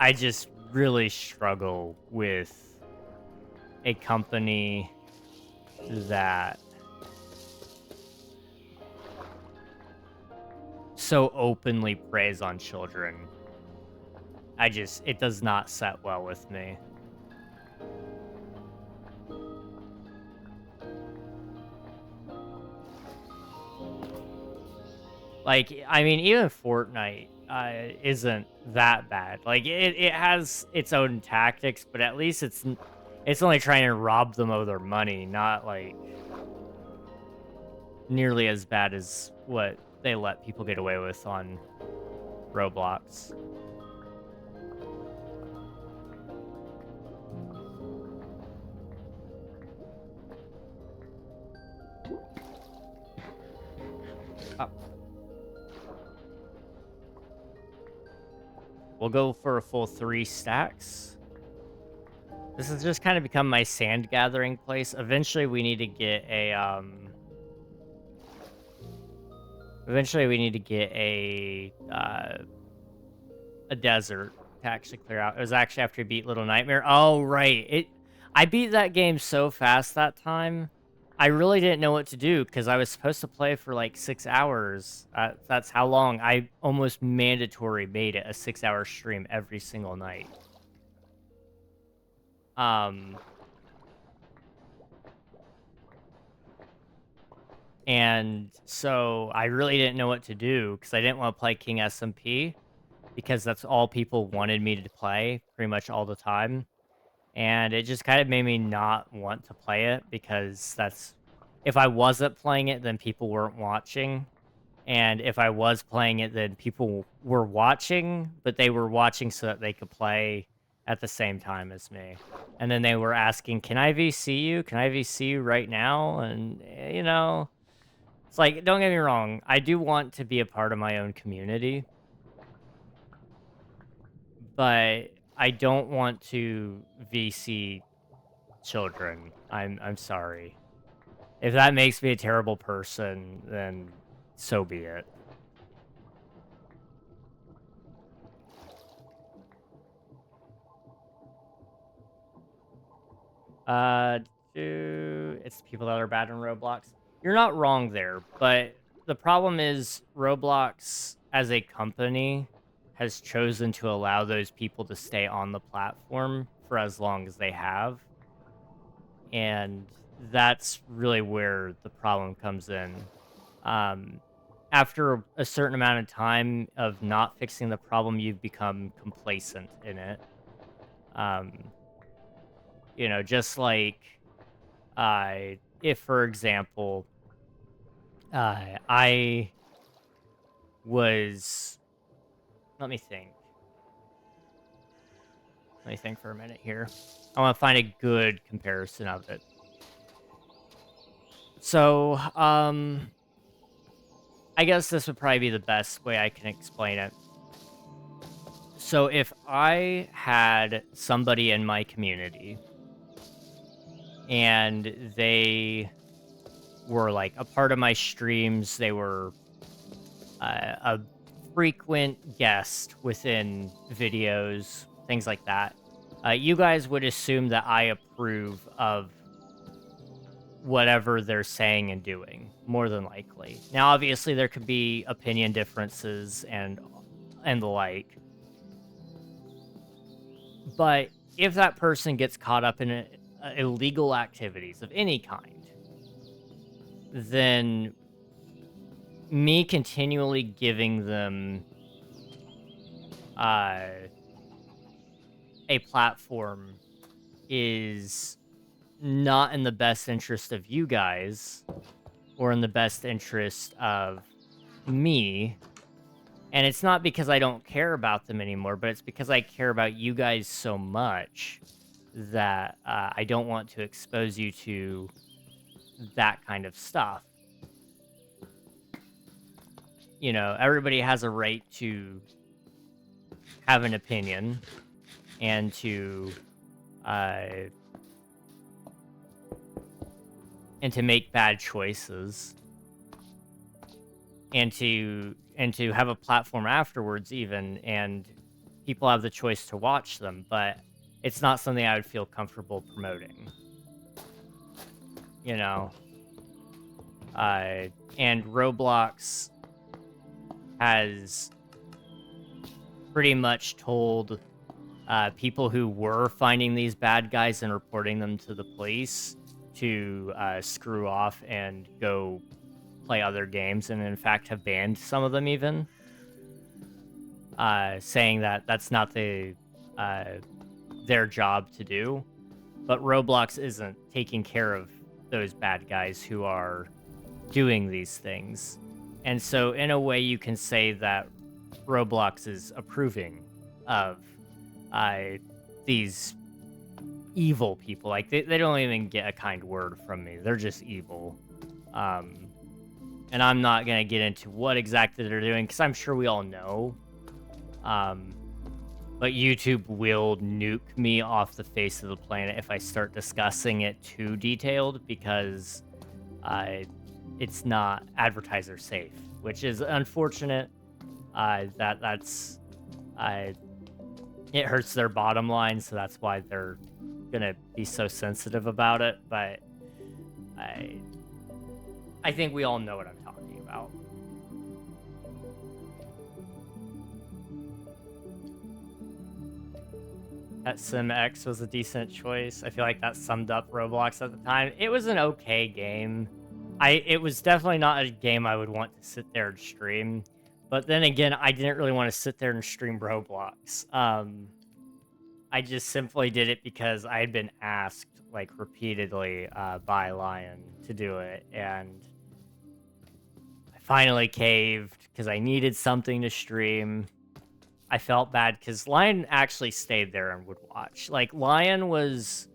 really struggle with a company that so openly preys on children. It does not set well with me. Like, I mean, even Fortnite isn't that bad. Like, it has its own tactics, but at least it's only trying to rob them of their money, not like nearly as bad as what they let people get away with on Roblox. Oh. We'll go for a full 3 stacks. This has just kind of become my sand gathering place. Eventually, we need to get a desert to actually clear out. It was actually after we beat Little Nightmare. Oh, right. I beat that game so fast that time. I really didn't know what to do because I was supposed to play for like 6 hours. That's how long. I almost mandatory made it a 6-hour stream every single night. And so I really didn't know what to do because I didn't want to play King SMP because that's all people wanted me to play pretty much all the time. And it just kind of made me not want to play it because if I wasn't playing it, then people weren't watching. And if I was playing it, then people were watching, but they were watching so that they could play at the same time as me. And then they were asking, "Can I VC you? Can I VC you right now?" And it's like, don't get me wrong, I do want to be a part of my own community, but I don't want to VC children. I'm sorry. If that makes me a terrible person, then so be it. Uh, it's people that are bad in Roblox. You're not wrong there, but the problem is Roblox as a company has chosen to allow those people to stay on the platform for as long as they have. And that's really where the problem comes in. Um, After a certain amount of time of not fixing the problem, you've become complacent in it. Um, just like if, for example, I was, let me think. Let me think for a minute here. I want to find a good comparison of it. So, I guess this would probably be the best way I can explain it. So, if I had somebody in my community and they were like a part of my streams, they were a frequent guest within videos, things like that. You guys would assume that I approve of whatever they're saying and doing, more than likely. Now, obviously, there could be opinion differences and the like, but if that person gets caught up in illegal activities of any kind, then me continually giving them a platform is not in the best interest of you guys or in the best interest of me. And it's not because I don't care about them anymore, but it's because I care about you guys so much that I don't want to expose you to that kind of stuff. Everybody has a right to have an opinion and to make bad choices and to have a platform afterwards even, and people have the choice to watch them, but it's not something I would feel comfortable promoting. And Roblox has pretty much told people who were finding these bad guys and reporting them to the police to screw off and go play other games, and in fact have banned some of them even, saying that that's not their job to do. But Roblox isn't taking care of those bad guys who are doing these things. And so in a way you can say that Roblox is approving of these evil people. Like they don't even get a kind word from me. They're just evil. And I'm not going to get into what exactly they're doing because I'm sure we all know. But YouTube will nuke me off the face of the planet if I start discussing it too detailed, because it's not advertiser safe, which is unfortunate. That's it hurts their bottom line, so that's why they're gonna be so sensitive about it. But I think we all know what I'm talking about. That SimX was a decent choice. I feel like that summed up Roblox at the time. It was an okay game. It was definitely not a game I would want to sit there and stream. But then again, I didn't really want to sit there and stream Roblox. I I just simply did it because I had been asked like repeatedly by Lion to do it, and I finally caved because I needed something to stream. I felt bad because Lion actually stayed there and would watch. Like Lion was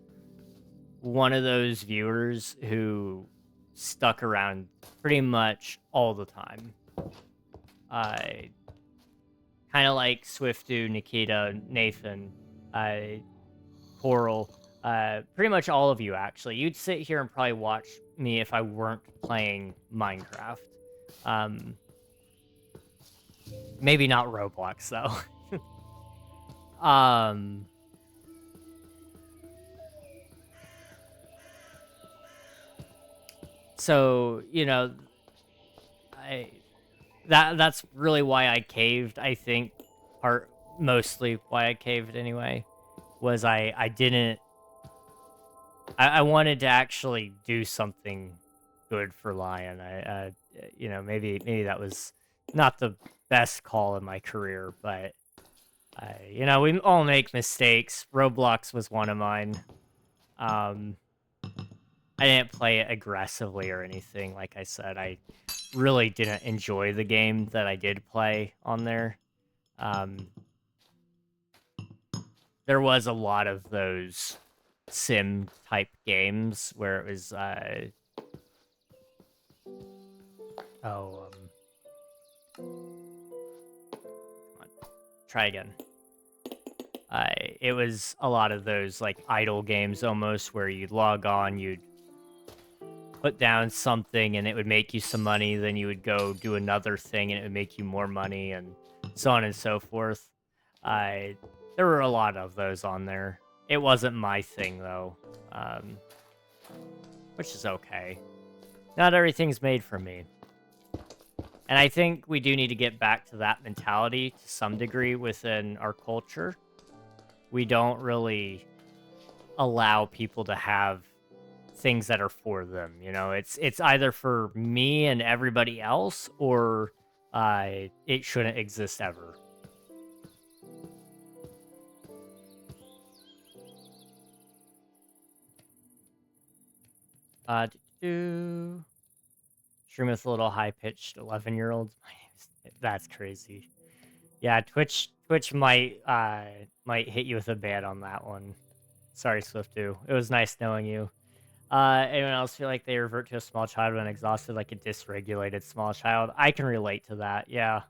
one of those viewers who stuck around pretty much all the time. I kind of like Swiftu, Nikita, Nathan, Coral, pretty much all of you actually. You'd sit here and probably watch me if I weren't playing Minecraft. Um, maybe not Roblox though. um, so you know, I that's really why I caved. I think mostly why I caved anyway was I didn't I wanted to actually do something good for Lion. You know, maybe that was not the best call in my career, but you know, we all make mistakes. Roblox was one of mine. Um, I didn't play it aggressively or anything. Like I said, I really didn't enjoy the game that I did play on there. Um, there was a lot of those sim type games where it was oh come on, try again. It was a lot of those like idle games almost where you'd log on, you'd put down something and it would make you some money, then you would go do another thing and it would make you more money, and so on and so forth. I There were a lot of those on there. It wasn't my thing though, um, which is okay. Not everything's made for me. And I think we do need to get back to that mentality to some degree within our culture. We don't really allow people to have things that are for them. You know, it's either for me and everybody else, or it shouldn't exist ever. Do stream with a little high pitched 11-year-olds. That's crazy. Yeah, Twitch might hit you with a ban on that one. Sorry, Swiftu. It was nice knowing you. Anyone else feel like they revert to a small child when exhausted, like a dysregulated small child? I can relate to that, yeah.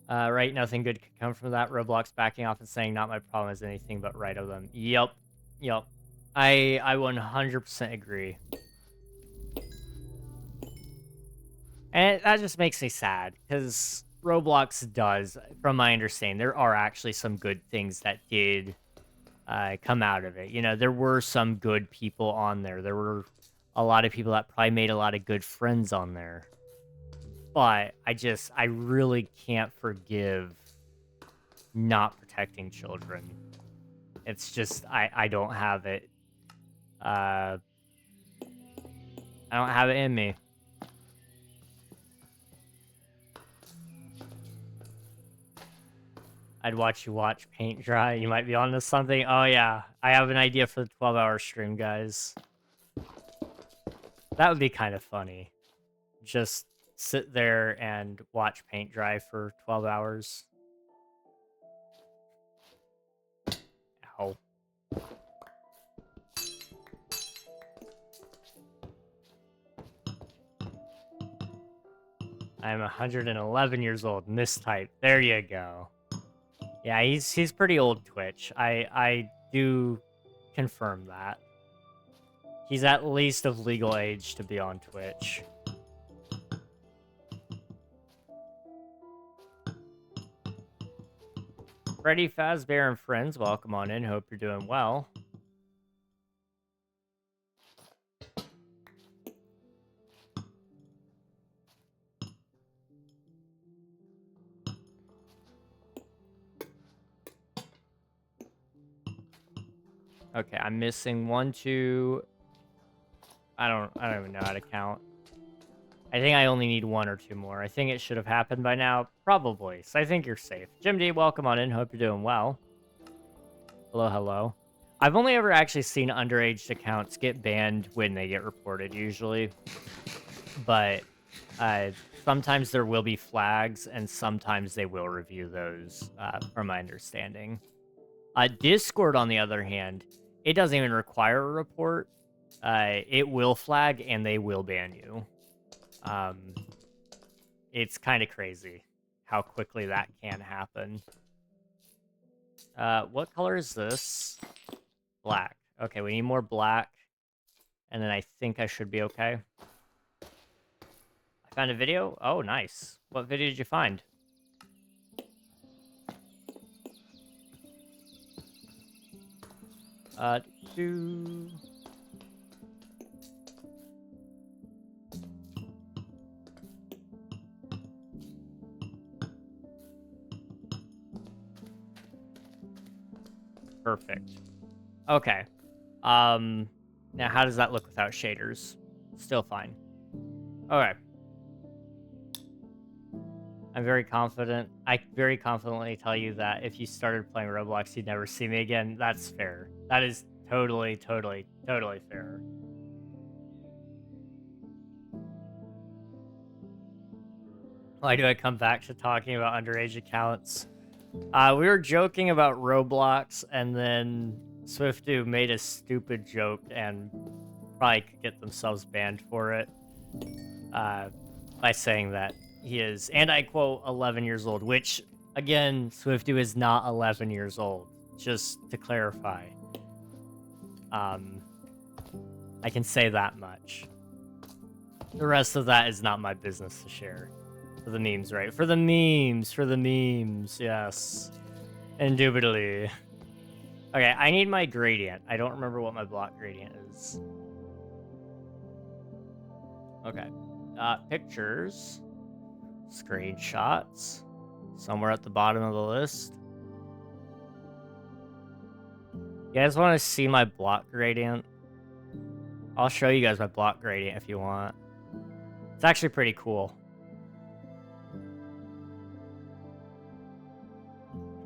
Right, nothing good could come from that. Roblox backing off and saying not my problem is anything but right of them. Yep. I 100% agree. And that just makes me sad, because Roblox does, from my understanding, there are actually some good things that did come out of it. You know, there were some good people on there. There were a lot of people that probably made a lot of good friends on there. But I really can't forgive not protecting children. It's just, I don't have it. I don't have it in me. I'd watch you watch paint dry. You might be onto something. Oh, yeah. I have an idea for the 12-hour stream, guys. That would be kind of funny. Just sit there and watch paint dry for 12 hours. Ow. I'm 111 years old, mistype. There you go. Yeah, he's pretty old, Twitch. I do confirm that. He's at least of legal age to be on Twitch. Freddy Fazbear and friends, welcome on in. Hope you're doing well. Okay, I'm missing 1, 2. I don't even know how to count. I think I only need 1 or 2 more. I think it should have happened by now. Probably. So I think you're safe. Jim D, welcome on in. Hope you're doing well. Hello, hello. I've only ever actually seen underage accounts get banned when they get reported, usually. But uh, sometimes there will be flags, and sometimes they will review those, from my understanding. Discord, on the other hand, it doesn't even require a report. It will flag, and they will ban you. It's kind of crazy how quickly that can happen. What color is this? Black. Okay, we need more black. And then I think I should be okay. I found a video. Oh, nice. What video did you find? Do... Perfect. Okay. Now how does that look without shaders? Still fine. Okay. I'm very confident. I very confidently tell you that if you started playing Roblox, you'd never see me again. That's fair. That is totally, totally, totally fair. Why do I come back to talking about underage accounts? We were joking about Roblox, and then Swiftu made a stupid joke and probably could get themselves banned for it by saying that he is, and I quote, 11 years old, which, again, Swiftu is not 11 years old, just to clarify. I can say that much. The rest of that is not my business to share. For the memes, right? For the memes, yes. Indubitably. Okay, I need my gradient. I don't remember what my block gradient is. Okay. Pictures. Screenshots. Somewhere at the bottom of the list. You guys want to see my block gradient? I'll show you guys my block gradient if you want. It's actually pretty cool.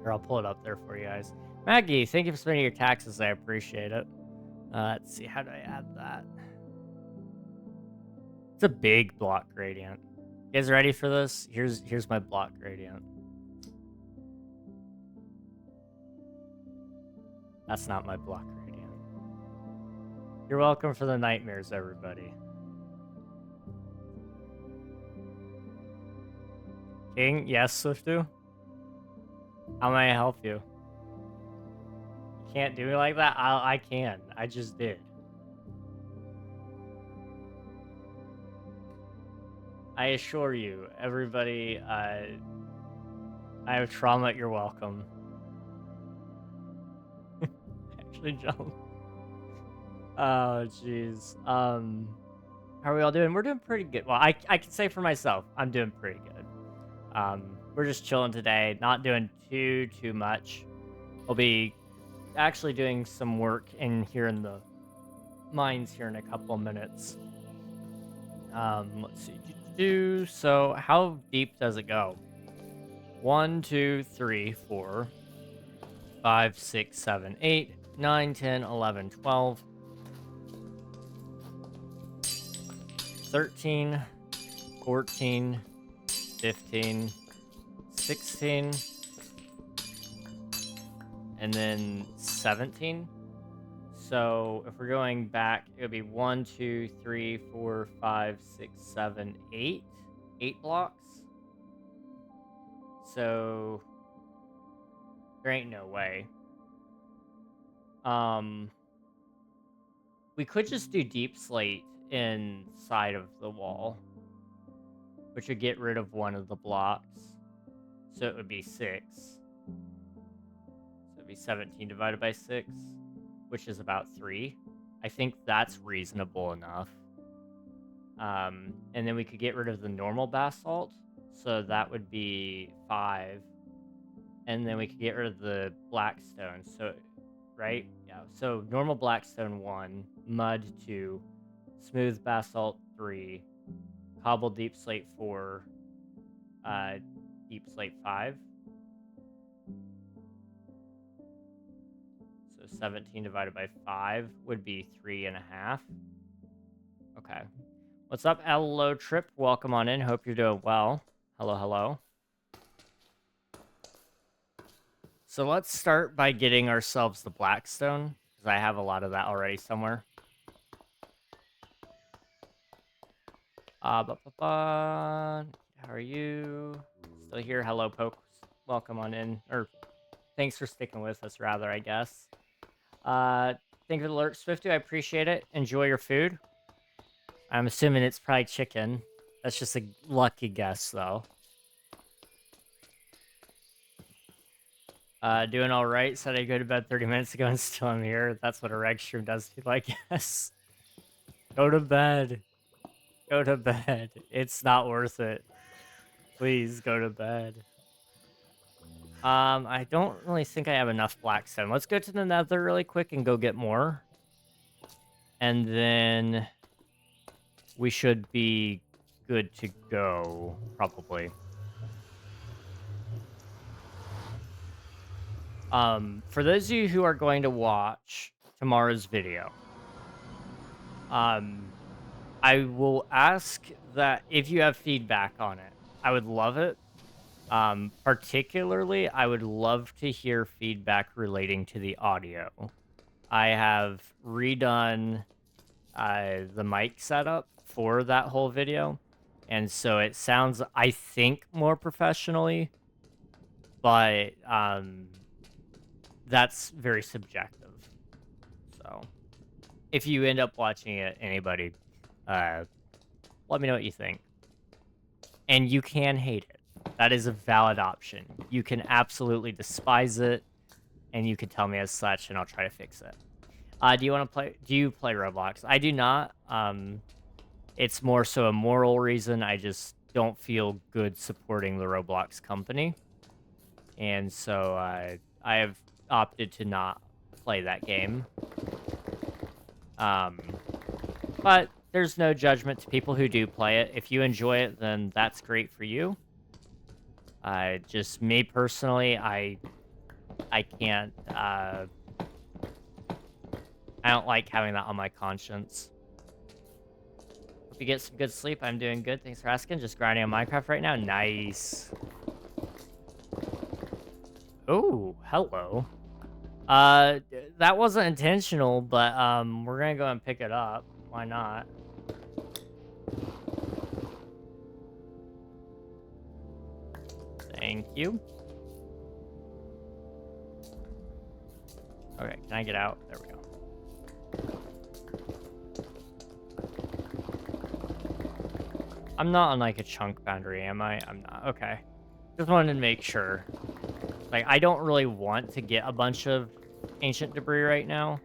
Here, I'll pull it up there for you guys. Maggie, thank you for spending your taxes. I appreciate it. Let's see. How do I add that? It's a big block gradient. You guys ready for this? Here's my block gradient. That's not my block gradient. You're welcome for the nightmares, everybody. King, yes, Swiftu? How may I help you? You can't do me like that? I can. I just did. I assure you, everybody, I have trauma. You're welcome. Actually, jump. Oh, jeez. How are we all doing? We're doing pretty good. Well, I can say for myself, I'm doing pretty good. We're just chilling today, not doing too much. I'll be actually doing some work in here in the mines here in a couple of minutes. Let's see. So how deep does it go? 1, 2, 3, 4, 5, 6, 7, 8, 9, 10, 11, 12, 13, 14, 15, 16, and then 17. So if we're going back, it would be 1, 2, 3, 4, 5, 6, 7, 8. 8 blocks. So there ain't no way. We could just do deep slate inside of the wall, which would get rid of one of the blocks. So it would be 6. So it'd be 17 divided by 6, which is about 3. I think that's reasonable enough. And then we could get rid of the normal basalt. So that would be 5. And then we could get rid of the blackstone. So, right? Yeah. So normal blackstone 1, mud 2, smooth basalt 3, cobble deep slate 4, uh, deep slate 5. So 17 divided by 5 would be 3.5. Okay. What's up, Hello Trip? Welcome on in. Hope you're doing well. Hello, hello. So let's start by getting ourselves the Blackstone, because I have a lot of that already somewhere. How are you? Still here? Hello, Poke. Welcome on in. Or thanks for sticking with us, rather, I guess. Thank you for the alert, Swifty. I appreciate it. Enjoy your food. I'm assuming it's probably chicken. That's just a lucky guess, though. Doing all right. Said I'd go to bed 30 minutes ago and still I'm here. That's what a reg stream does to people, I guess. Go to bed. Go to bed. It's not worth it. Please go to bed. I don't really think I have enough Blackstone. Let's go to the Nether really quick and go get more. And then we should be good to go, probably. For those of you who are going to watch tomorrow's video, I will ask that if you have feedback on it, I would love it. Particularly, I would love to hear feedback relating to the audio. I have redone the mic setup for that whole video, and so it sounds, I think, more professionally, but that's very subjective. So if you end up watching it, anybody, let me know what you think. And you can hate it. That is a valid option. You can absolutely despise it, and you can tell me as such, and I'll try to fix it. Do you play Roblox? I do not. It's more so a moral reason. I just don't feel good supporting the Roblox company. And so I have opted to not play that game. But there's no judgment to people who do play it. If you enjoy it, then that's great for you. Just me personally, I can't, I don't like having that on my conscience. Hope you get some good sleep. I'm doing good. Thanks for asking. Just grinding on Minecraft right now. Nice. Oh, hello. That wasn't intentional, but, we're gonna go and pick it up. Why not? Thank you. Okay, can I get out? There we go. I'm not on, like, a chunk boundary, am I? I'm not. Okay. Just wanted to make sure. Like, I don't really want to get a bunch of ancient debris right now.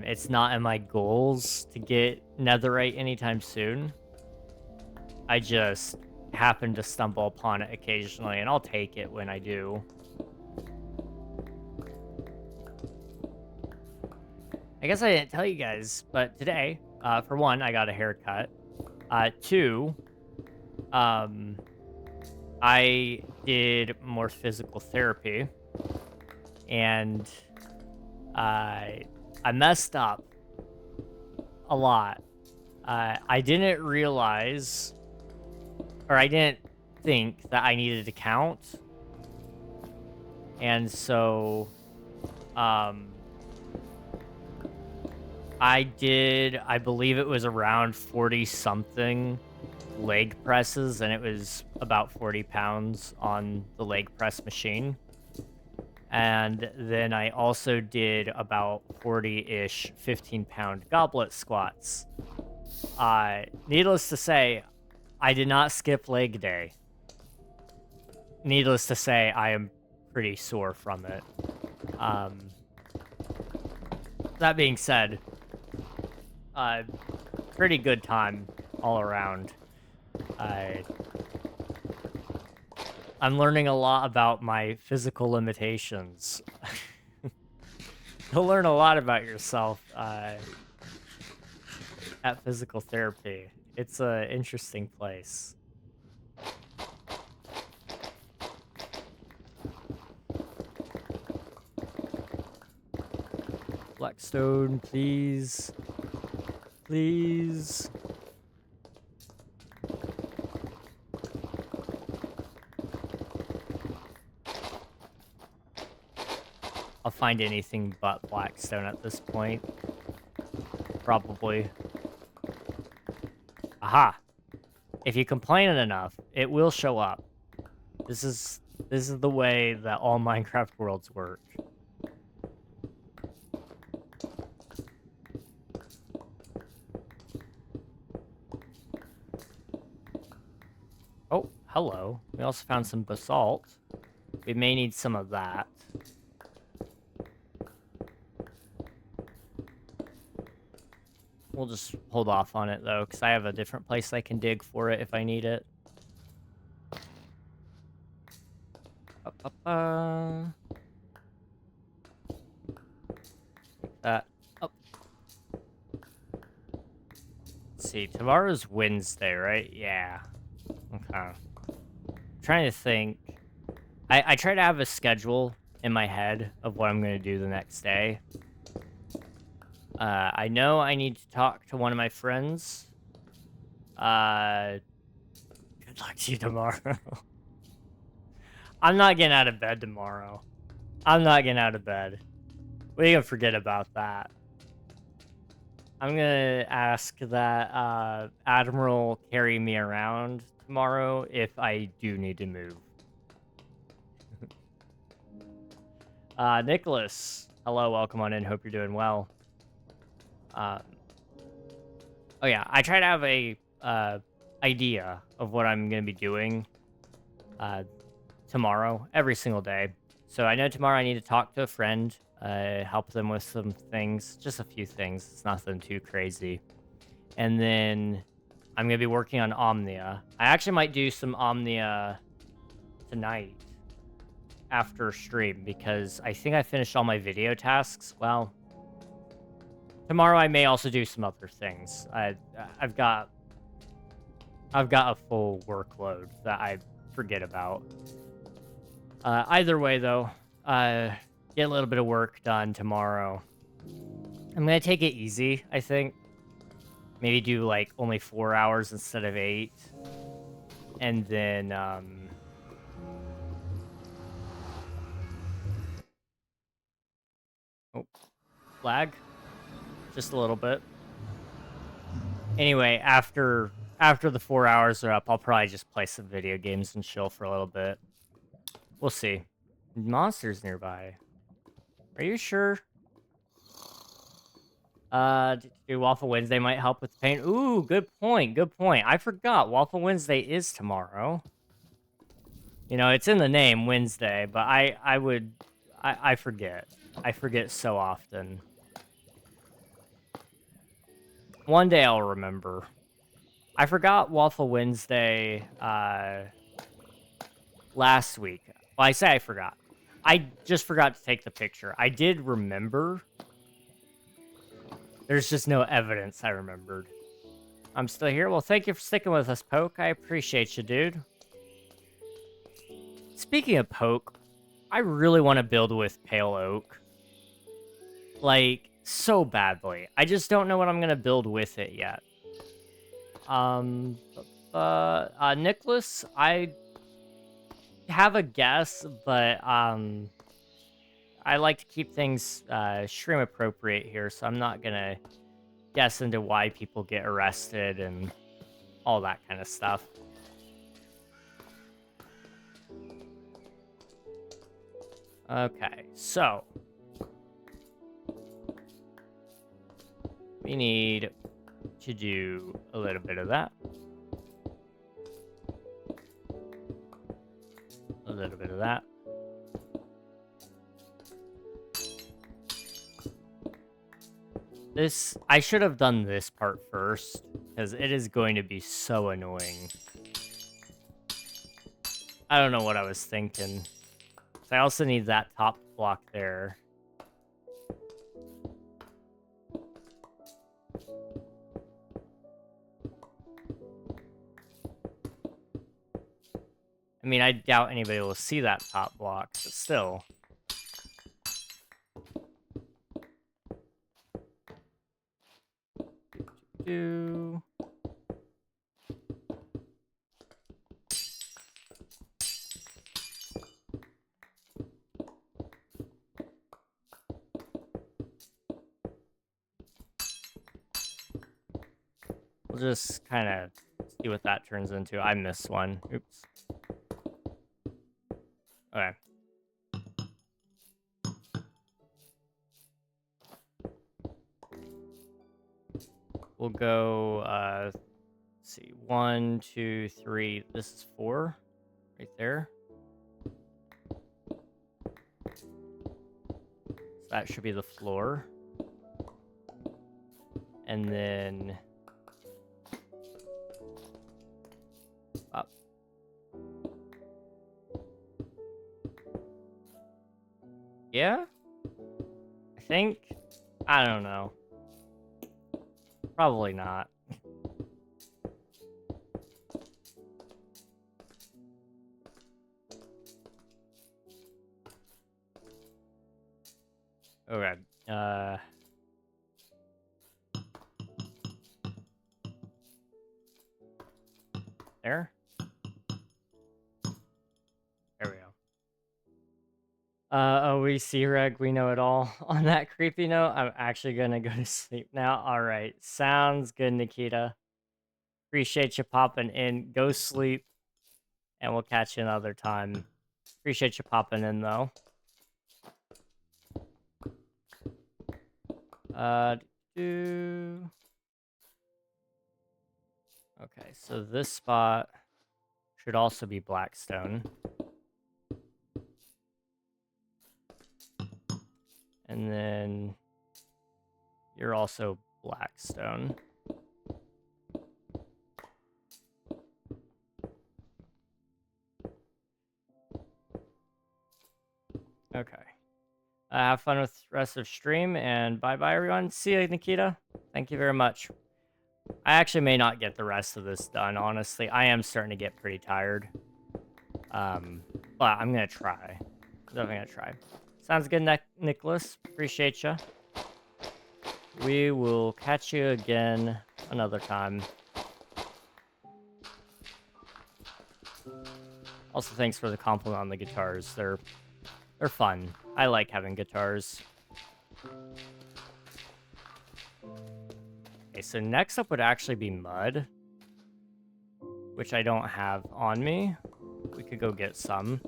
It's not in my goals to get netherite anytime soon. I just happen to stumble upon it occasionally, and I'll take it when I do. I guess I didn't tell you guys, but today, for one, I got a haircut. Two, I did more physical therapy, and I messed up a lot. I didn't realize, or I didn't think that I needed to count. And so, I did, I believe it was around 40 something leg presses, and it was about 40 pounds on the leg press machine. And then I also did about 40-ish 15-pound goblet squats. Needless to say, I did not skip leg day. Needless to say, I am pretty sore from it. That being said, pretty good time all around. I'm learning a lot about my physical limitations. You'll learn a lot about yourself at physical therapy. It's a interesting place. Blackstone, please. Please. I'll find anything but Blackstone at this point. Probably. Aha! If you complain enough, it will show up. This is the way that all Minecraft worlds work. Oh, hello. We also found some basalt. We may need some of that. We'll just hold off on it, though, because I have a different place I can dig for it if I need it. That up. Let's see, tomorrow's Wednesday, right? Yeah. Okay. Trying to think. I try to have a schedule in my head of what I'm going to do the next day. I know I need to talk to one of my friends. Good luck to you tomorrow. I'm not getting out of bed tomorrow. I'm not getting out of bed. We can forget about that. I'm gonna ask that Admiral carry me around tomorrow if I do need to move. Nicholas, hello, welcome on in. Hope you're doing well. Oh yeah, I try to have a idea of what I'm gonna be doing tomorrow, every single day. So I know tomorrow I need to talk to a friend, help them with some things, just a few things. It's nothing too crazy. And then I'm gonna be working on Omnia. I actually might do some Omnia tonight after stream because I think I finished all my video tasks. Well, tomorrow I may also do some other things. I've got a full workload that I forget about. Either way, though, get a little bit of work done tomorrow. I'm gonna take it easy, I think. Maybe do, like, only 4 hours instead of 8. And then, oh, lag? Just a little bit. Anyway, after the 4 hours are up, I'll probably just play some video games and chill for a little bit. We'll see. Monsters nearby. Are you sure? Waffle Wednesday might help with the pain. Ooh, good point. Good point. I forgot. Waffle Wednesday is tomorrow. You know, it's in the name, Wednesday, but I forget. I forget so often. One day I'll remember. I forgot Waffle Wednesday, last week. Well, I say I forgot. I just forgot to take the picture. I did remember. There's just no evidence I remembered. I'm still here. Well, thank you for sticking with us, Poke. I appreciate you, dude. Speaking of Poke, I really want to build with Pale Oak. Like, so badly. I just don't know what I'm going to build with it yet. Nicholas, I have a guess, but, I like to keep things stream appropriate here, so I'm not gonna guess into why people get arrested and all that kind of stuff. Okay, so we need to do a little bit of that. A little bit of that. I should have done this part first, because it is going to be so annoying. I don't know what I was thinking. So I also need that top block there. I mean, I doubt anybody will see that top block, but still. Do. We'll just kind of see what that turns into. I missed one. Oops. Okay. We'll go, let's see, 1, 2, 3. This is 4 right there. So that should be the floor. And then up. Yeah? I think, I don't know. Probably not. Okay. There? There we go. Oh, we see Reg, we know it all. On that creepy note, I'm actually gonna go to sleep now. All right. Sounds good, Nikita. Appreciate you popping in. Go sleep, and we'll catch you another time. Appreciate you popping in, though. Do. Okay, so this spot should also be Blackstone. And then you're also Blackstone. Okay. Have fun with the rest of stream, and bye-bye, everyone. See you, Nikita. Thank you very much. I actually may not get the rest of this done, honestly. I am starting to get pretty tired. But I'm going to try. Definitely going to try. Sounds good, Nicholas. Appreciate you. We will catch you again another time. Also, thanks for the compliment on the guitars. They're fun. I like having guitars. Okay, so next up would actually be mud, which I don't have on me. We could go get some.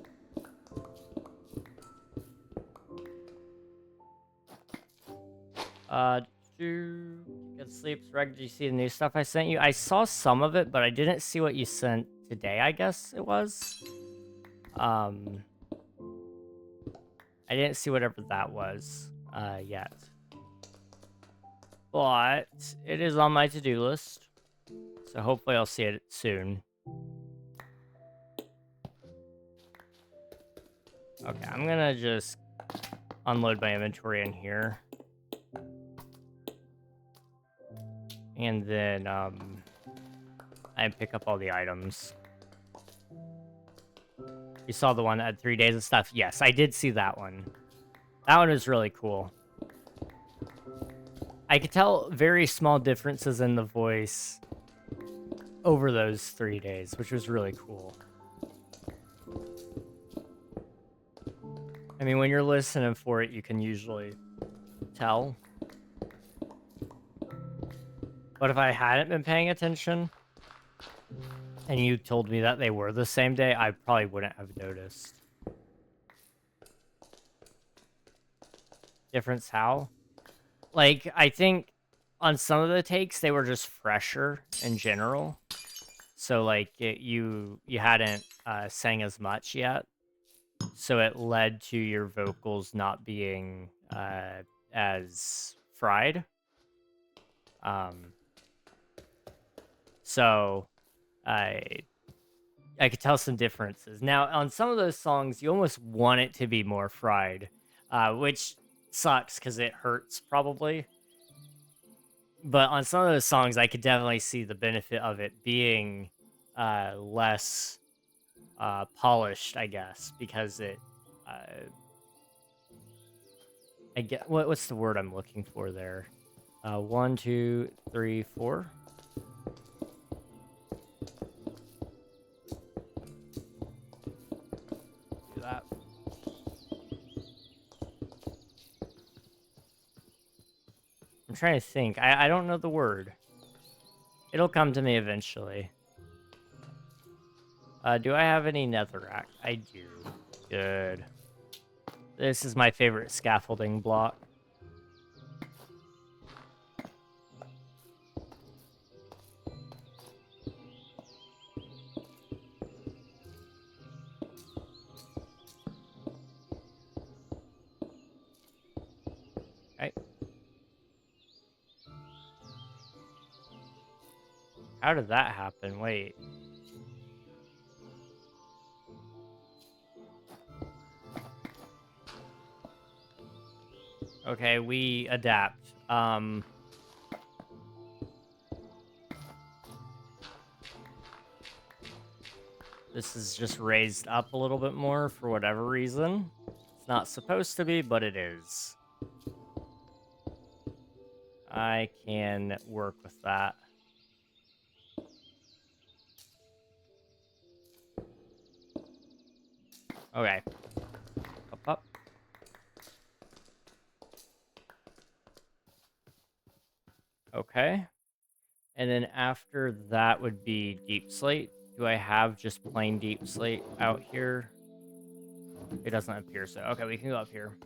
Do get sleep. Reg, did you see the new stuff I sent you? I saw some of it, but I didn't see what you sent today, I guess it was. I didn't see whatever that was yet. But it is on my to-do list. So hopefully I'll see it soon. Okay, I'm gonna just unload my inventory in here. And then I pick up all the items. You saw the one that had 3 days of stuff? Yes, I did see that one. That one was really cool. I could tell very small differences in the voice over those 3 days, which was really cool. I mean, when you're listening for it, you can usually tell. But if I hadn't been paying attention, and you told me that they were the same day, I probably wouldn't have noticed. Difference how? Like, I think on some of the takes, they were just fresher in general. So, like, you hadn't sang as much yet. So it led to your vocals not being as fried. So I could tell some differences. Now, on some of those songs, you almost want it to be more fried, which sucks because it hurts probably. But on some of those songs, I could definitely see the benefit of it being less polished, I guess, because it, uh, I get, what's the word I'm looking for there? 1, 2, 3, 4. Do that. I'm trying to think. I don't know the word. It'll come to me eventually. Do I have any netherrack? I do. Good. This is my favorite scaffolding block. Okay. How did that happen? Wait. Okay, we adapt. This is just raised up a little bit more for whatever reason. It's not supposed to be, but it is. I can work with that. Okay. Up, up. Okay. And then after that would be deep slate. Do I have just plain deep slate out here? It doesn't appear so. Okay, we can go up here.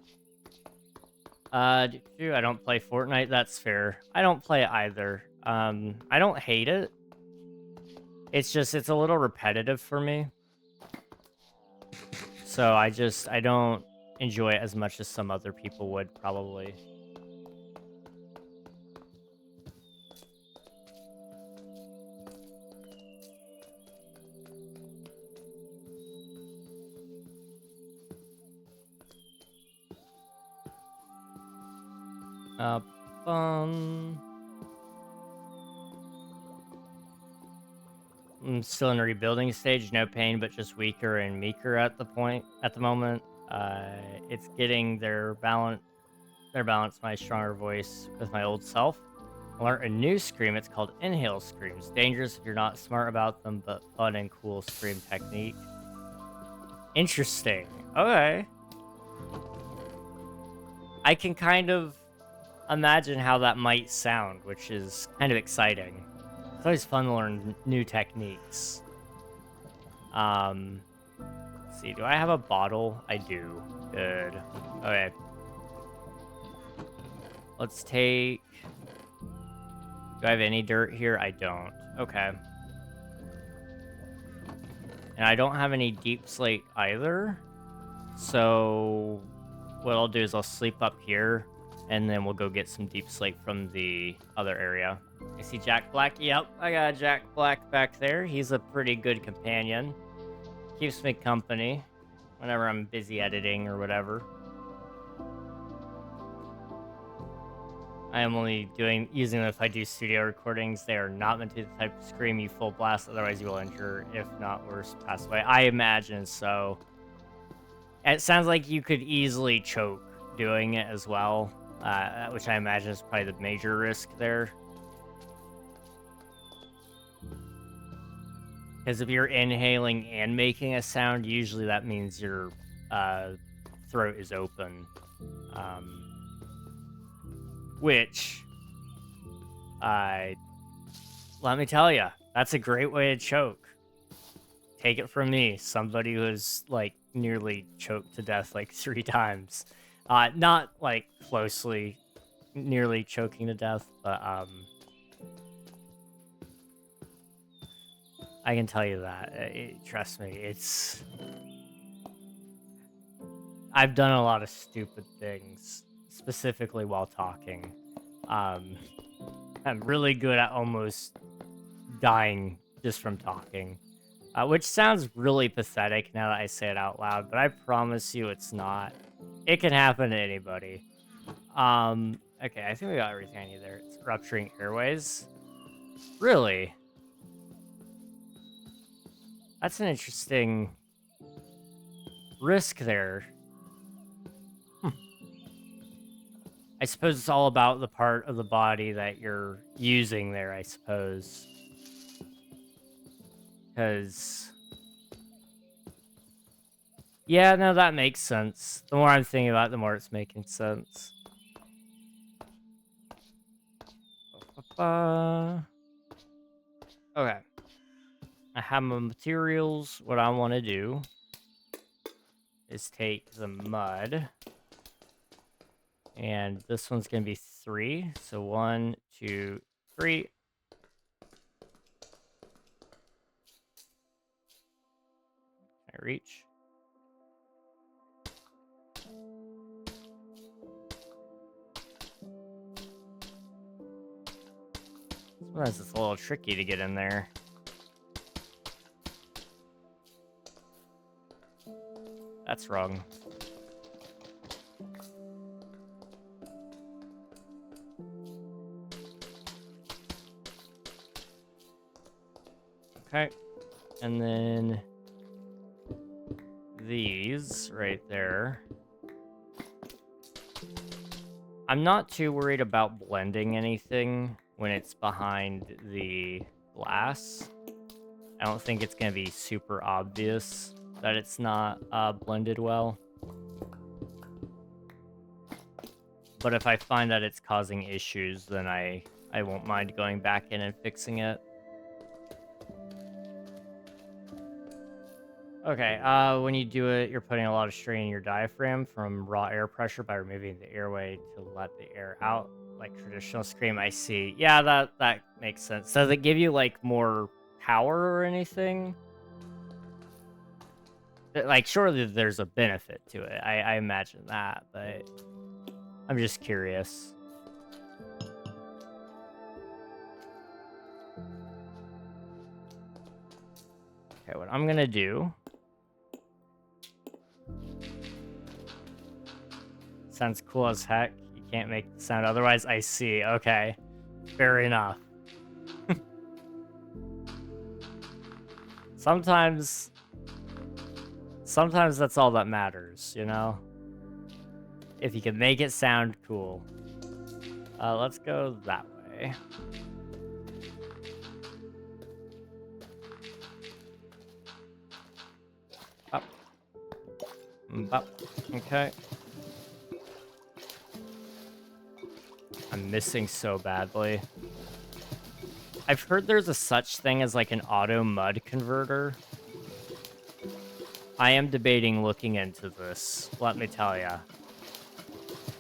I don't play Fortnite. That's fair. I don't play it either. I don't hate it. It's just, it's a little repetitive for me. So I don't enjoy it as much as some other people would probably. Uh, um, I'm still in a rebuilding stage. No pain, but just weaker and meeker at the moment. It's getting their balance my stronger voice with my old self. I learned a new scream. It's called inhale screams. Dangerous if you're not smart about them, but fun and cool scream technique. Interesting. Okay. I can kind of imagine how that might sound, which is kind of exciting. It's always fun to learn new techniques. Let's see, do I have a bottle? I do. Good. Okay. Let's take... Do I have any dirt here? I don't. Okay. And I don't have any deep slate either. So what I'll do is I'll sleep up here, and then we'll go get some deep slate from the other area. I see Jack Black. Yep, I got Jack Black back there. He's a pretty good companion. Keeps me company whenever I'm busy editing or whatever. I am only using them if I do studio recordings. They are not meant to be the type of scream you full blast, otherwise you will injure, if not worse, pass away. I imagine so. It sounds like you could easily choke doing it as well, which I imagine is probably the major risk there. Because if you're inhaling and making a sound, usually that means your throat is open. Which, let me tell you, that's a great way to choke. Take it from me, somebody who's like nearly choked to death like 3 times. Not like closely nearly choking to death, but I can tell you that. Trust me, I've done a lot of stupid things, specifically while talking. I'm really good at almost dying just from talking, which sounds really pathetic now that I say it out loud, but I promise you it's not. It can happen to anybody. Okay, I think we got everything I need there. It's rupturing airways. Really? That's an interesting risk there. I suppose it's all about the part of the body that you're using there, I suppose. Because, yeah, no, that makes sense. The more I'm thinking about it, the more it's making sense. Okay. I have my materials. What I want to do is take the mud. And this one's going to be 3. So 1, 2, 3. Can I reach? Sometimes it's a little tricky to get in there. That's wrong. Okay. And then these right there. I'm not too worried about blending anything when it's behind the glass. I don't think it's going to be super obvious that it's not blended well. But if I find that it's causing issues, then I won't mind going back in and fixing it. Okay, when you do it, you're putting a lot of strain in your diaphragm from raw air pressure by removing the airway to let the air out, like traditional scream. I see. Yeah, that makes sense. Does it give you, like, more power or anything? Like, surely there's a benefit to it. I imagine that, but I'm just curious. Okay, what I'm gonna do... Sounds cool as heck. You can't make the sound otherwise. I see. Okay. Fair enough. Sometimes that's all that matters, you know? If you can make it sound cool. Let's go that way. Up. Up. Okay. I'm missing so badly. I've heard there's a such thing as like an auto mud converter. I am debating looking into this, let me tell ya.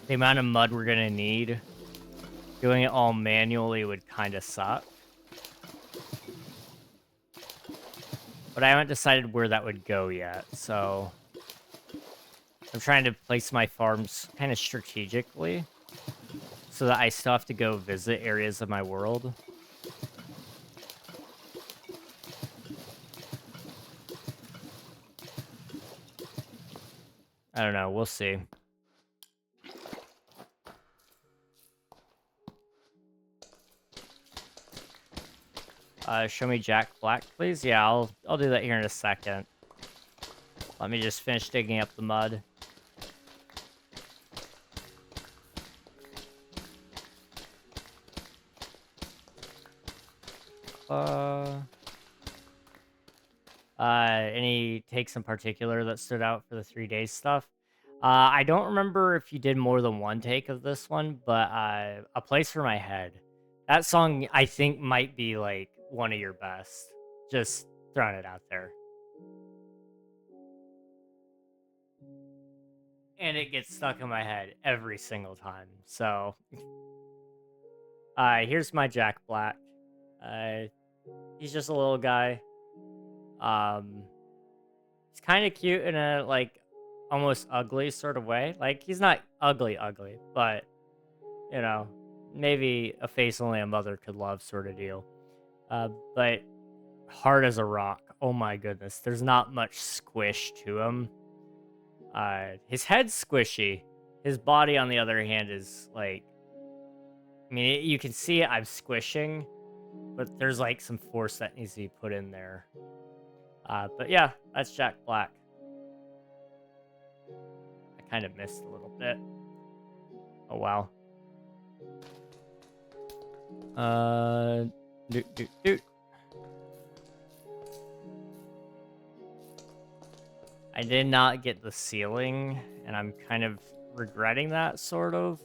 The amount of mud we're gonna need, doing it all manually would kind of suck. But I haven't decided where that would go yet, so... I'm trying to place my farms kind of strategically, so that I still have to go visit areas of my world. I don't know, we'll see. Show me Jack Black, please. Yeah, I'll do that here in a second. Let me just finish digging up the mud. Any takes in particular that stood out for the 3 days stuff? I don't remember if you did more than one take of this one, but A Place for My Head. That song, I think, might be, like, one of your best. Just throwing it out there. And it gets stuck in my head every single time, so... here's my Jack Black. He's just a little guy. He's kind of cute in a, like, almost ugly sort of way. Like, he's not ugly, but, you know, maybe a face only a mother could love sort of deal. But hard as a rock. Oh my goodness. There's not much squish to him. His head's squishy. His body, on the other hand, is, like... I mean, you can see it, I'm squishing, but there's, like, some force that needs to be put in there. But yeah, that's Jack Black. kind of missed a little bit. Oh, wow. Doot. I did not get the ceiling, and I'm kind of regretting that, sort of.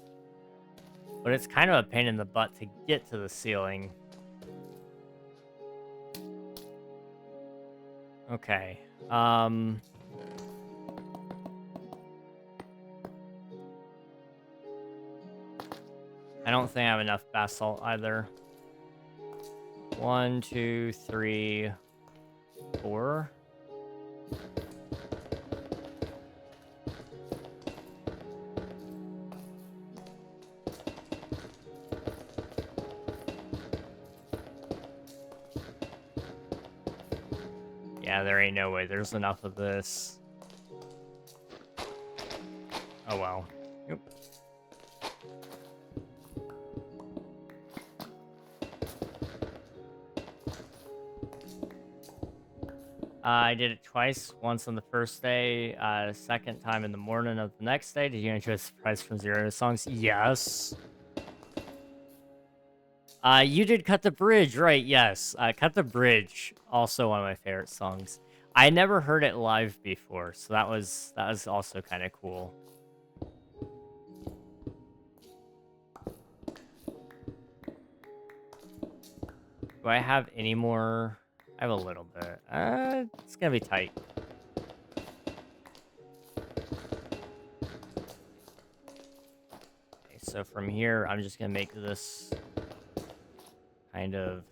But it's kind of a pain in the butt to get to the ceiling. Okay. I don't think I have enough basalt either. 1, 2, 3, 4. Yeah, there ain't no way there's enough of this. Oh well. Yep. I did it twice. Once on the first day, second time in the morning of the next day. Did you enjoy the surprise from Zero songs? Yes. You did Cut the Bridge, right? Yes. Cut the Bridge, also one of my favorite songs. I never heard it live before, so that was also kind of cool. Do I have any more? I have a little bit. It's gonna be tight. Okay, so from here, I'm just gonna make this kind of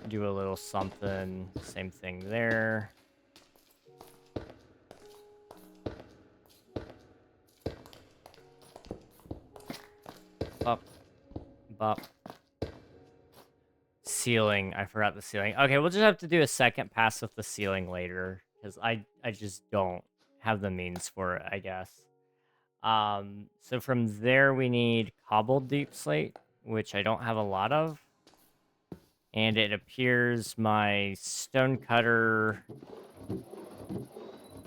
do a little something. Same thing there. Bop, bop. Ceiling. I forgot the ceiling. Okay, we'll just have to do a second pass with the ceiling later, because I just don't have the means for it, I guess. So from there we need cobbled deep slate, which I don't have a lot of. And it appears my stone cutter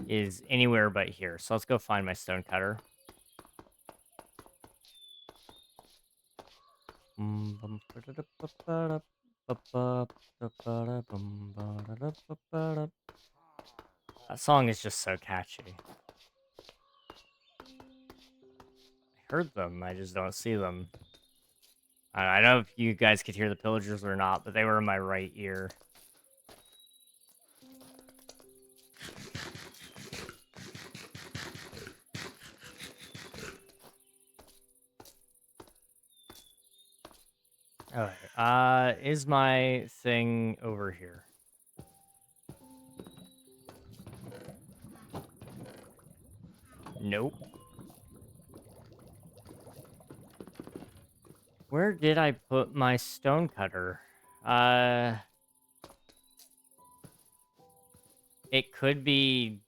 is anywhere but here. So let's go find my stone cutter. That song is just so catchy. I heard them, I just don't see them. I don't know if you guys could hear the pillagers or not, but they were in my right ear. Okay, is my thing over here? Nope. Where did I put my stone cutter? It could be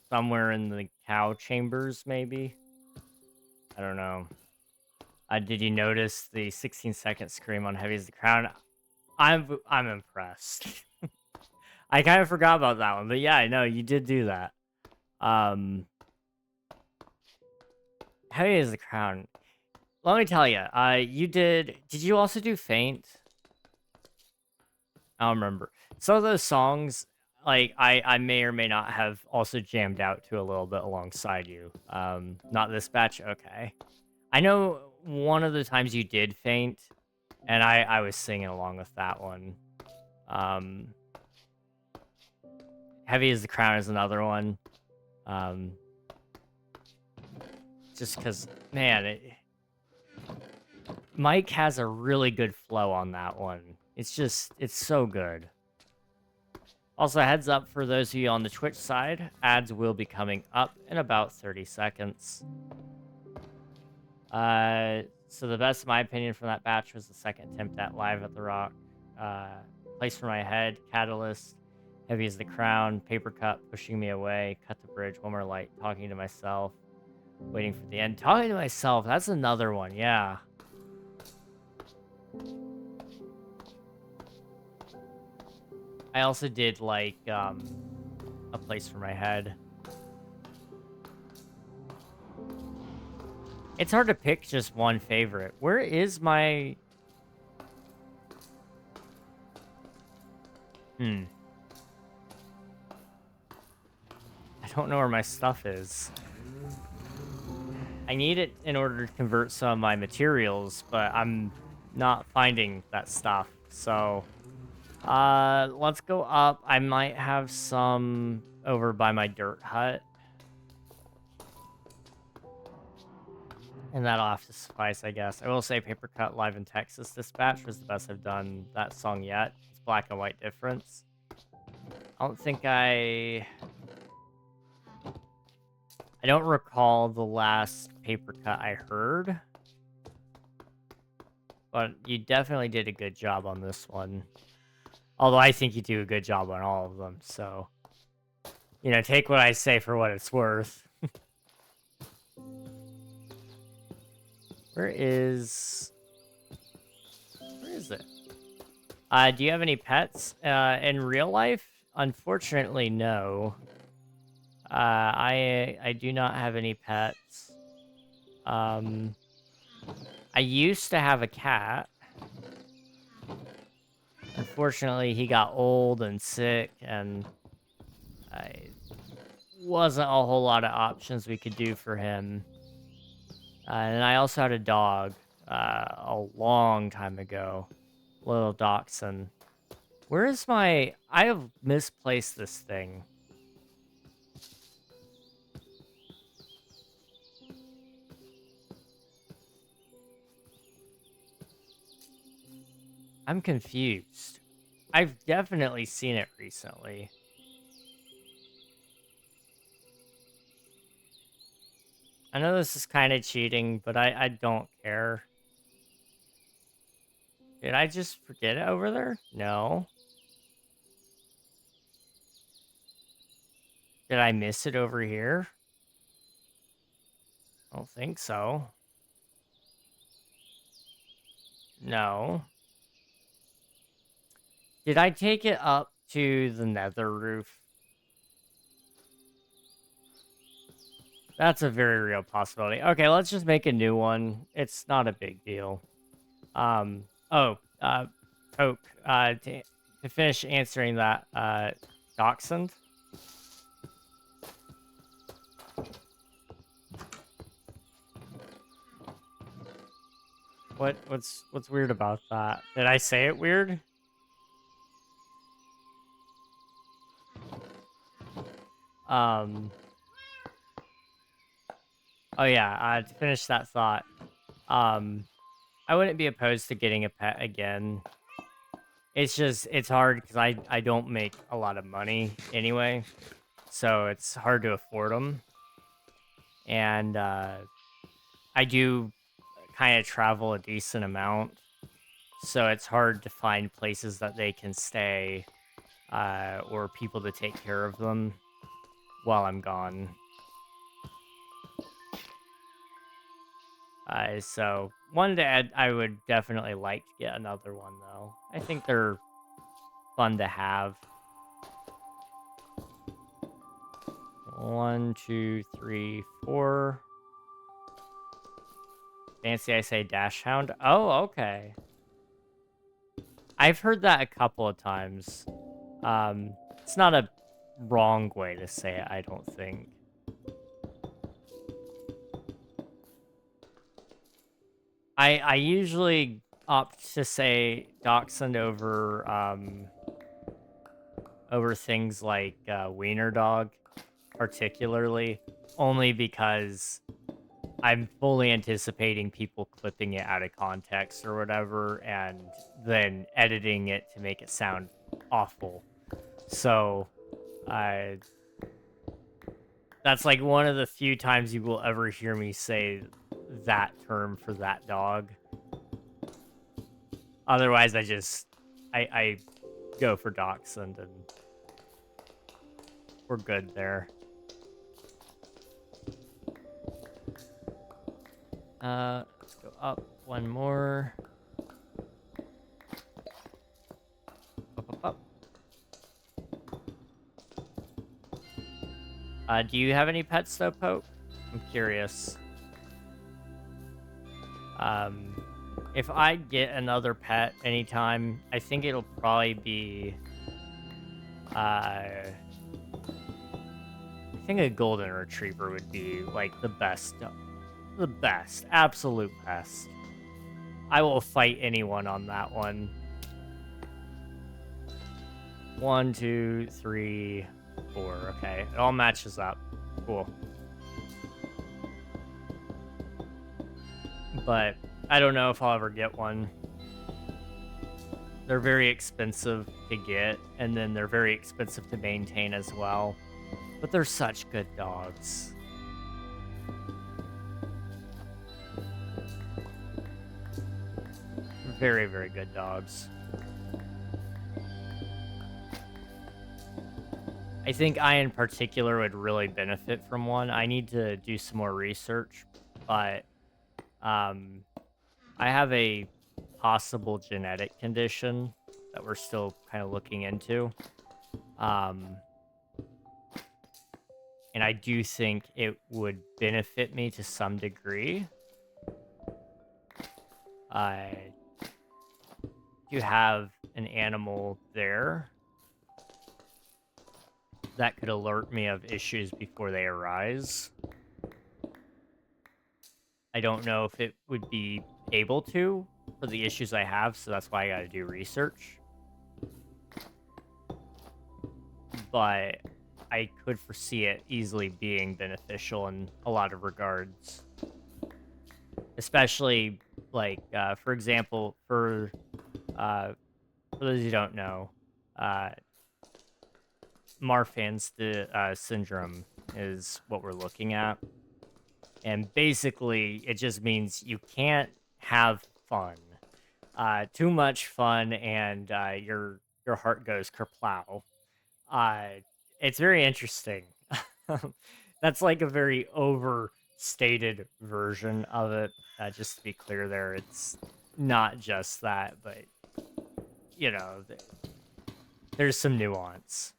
somewhere in the cow chambers, maybe? I don't know. Did you notice the 16-second scream on Heavy as the Crown? I'm impressed. I kind of forgot about that one, but yeah, I know you did do that. Heavy as the Crown. Let me tell you, you did you also do Faint? I don't remember. Some of those songs, like, I may or may not have also jammed out to a little bit alongside you. Not this batch? Okay. I know one of the times you did Faint, and I was singing along with that one. Heavy as the Crown is another one. Just because, man, Mike has a really good flow on that one. It's so good. Also, heads up for those of you on the Twitch side, ads will be coming up in about 30 seconds. So the best, in my opinion, from that batch was the second attempt at Live at the Rock. Place for My Head, Catalyst, Heavy as the Crown, Paper Cut, Pushing Me Away, Cut the Bridge, One More Light, Talking to Myself, Waiting for the End. Talking to Myself, that's another one, yeah. I also did, like, A Place for My Head. It's hard to pick just one favorite. Where is my... I don't know where my stuff is. I need it in order to convert some of my materials, but I'm not finding that stuff. So, let's go up. I might have some over by my dirt hut. And that'll have to suffice, I guess. I will say Paper Cut Live in Texas Dispatch was the best I've done that song yet. It's black and white difference. I don't think I don't recall the last paper cut I heard. But you definitely did a good job on this one. Although I think you do a good job on all of them, so... You know, take what I say for what it's worth. Where is it? Do you have any pets in real life? Unfortunately, no. I do not have any pets. I used to have a cat. Unfortunately, he got old and sick, and I wasn't a whole lot of options we could do for him. And I also had a dog a long time ago, little dachshund. Where is my... I have misplaced this thing. I'm confused. I've definitely seen it recently. I know this is kind of cheating, but I don't care. Did I just forget it over there? No. Did I miss it over here? I don't think so. No. Did I take it up to the nether roof? That's a very real possibility. Okay, let's just make a new one. It's not a big deal. Poke, to finish answering that, dachshund. What's weird about that? Did I say it weird? Oh yeah, to finish that thought, I wouldn't be opposed to getting a pet again. It's just, it's hard because I don't make a lot of money anyway, so it's hard to afford them. And, I do kind of travel a decent amount, so it's hard to find places that they can stay, or people to take care of them while I'm gone. So one to add, I would definitely like to get another one though. I think they're fun to have. 1, 2, 3, 4. Fancy I say dash hound. Oh, okay. I've heard that a couple of times. It's not a wrong way to say it, I don't think. I usually opt to say dachshund over over things like wiener dog, particularly, only because I'm fully anticipating people clipping it out of context or whatever, and then editing it to make it sound awful. So, that's like one of the few times you will ever hear me say that term for that dog. Otherwise, I go for dachshund, and we're good there. Let's go up one more. Up. Do you have any pets though, Poke? I'm curious. If I get another pet anytime, I think it'll probably be, I think a golden retriever would be like the best, absolute best. I will fight anyone on that one. 1, 2, 3, 4. Okay, it all matches up. Cool. But I don't know if I'll ever get one. They're very expensive to get, and then they're very expensive to maintain as well. But they're such good dogs. Very, very good dogs. I think I, in particular, would really benefit from one. I need to do some more research, but I have a possible genetic condition that we're still kind of looking into. And I do think it would benefit me to some degree. You have an animal there that could alert me of issues before they arise. I don't know if it would be able to for the issues I have, so that's why I gotta do research. But I could foresee it easily being beneficial in a lot of regards. Especially, like, for example, for those who don't know, Marfan's syndrome is what we're looking at. And basically, it just means you can't have fun. Too much fun, and your heart goes kerplow. It's very interesting. That's like a very overstated version of it. Just to be clear there, it's not just that, but, you know, there's some nuance.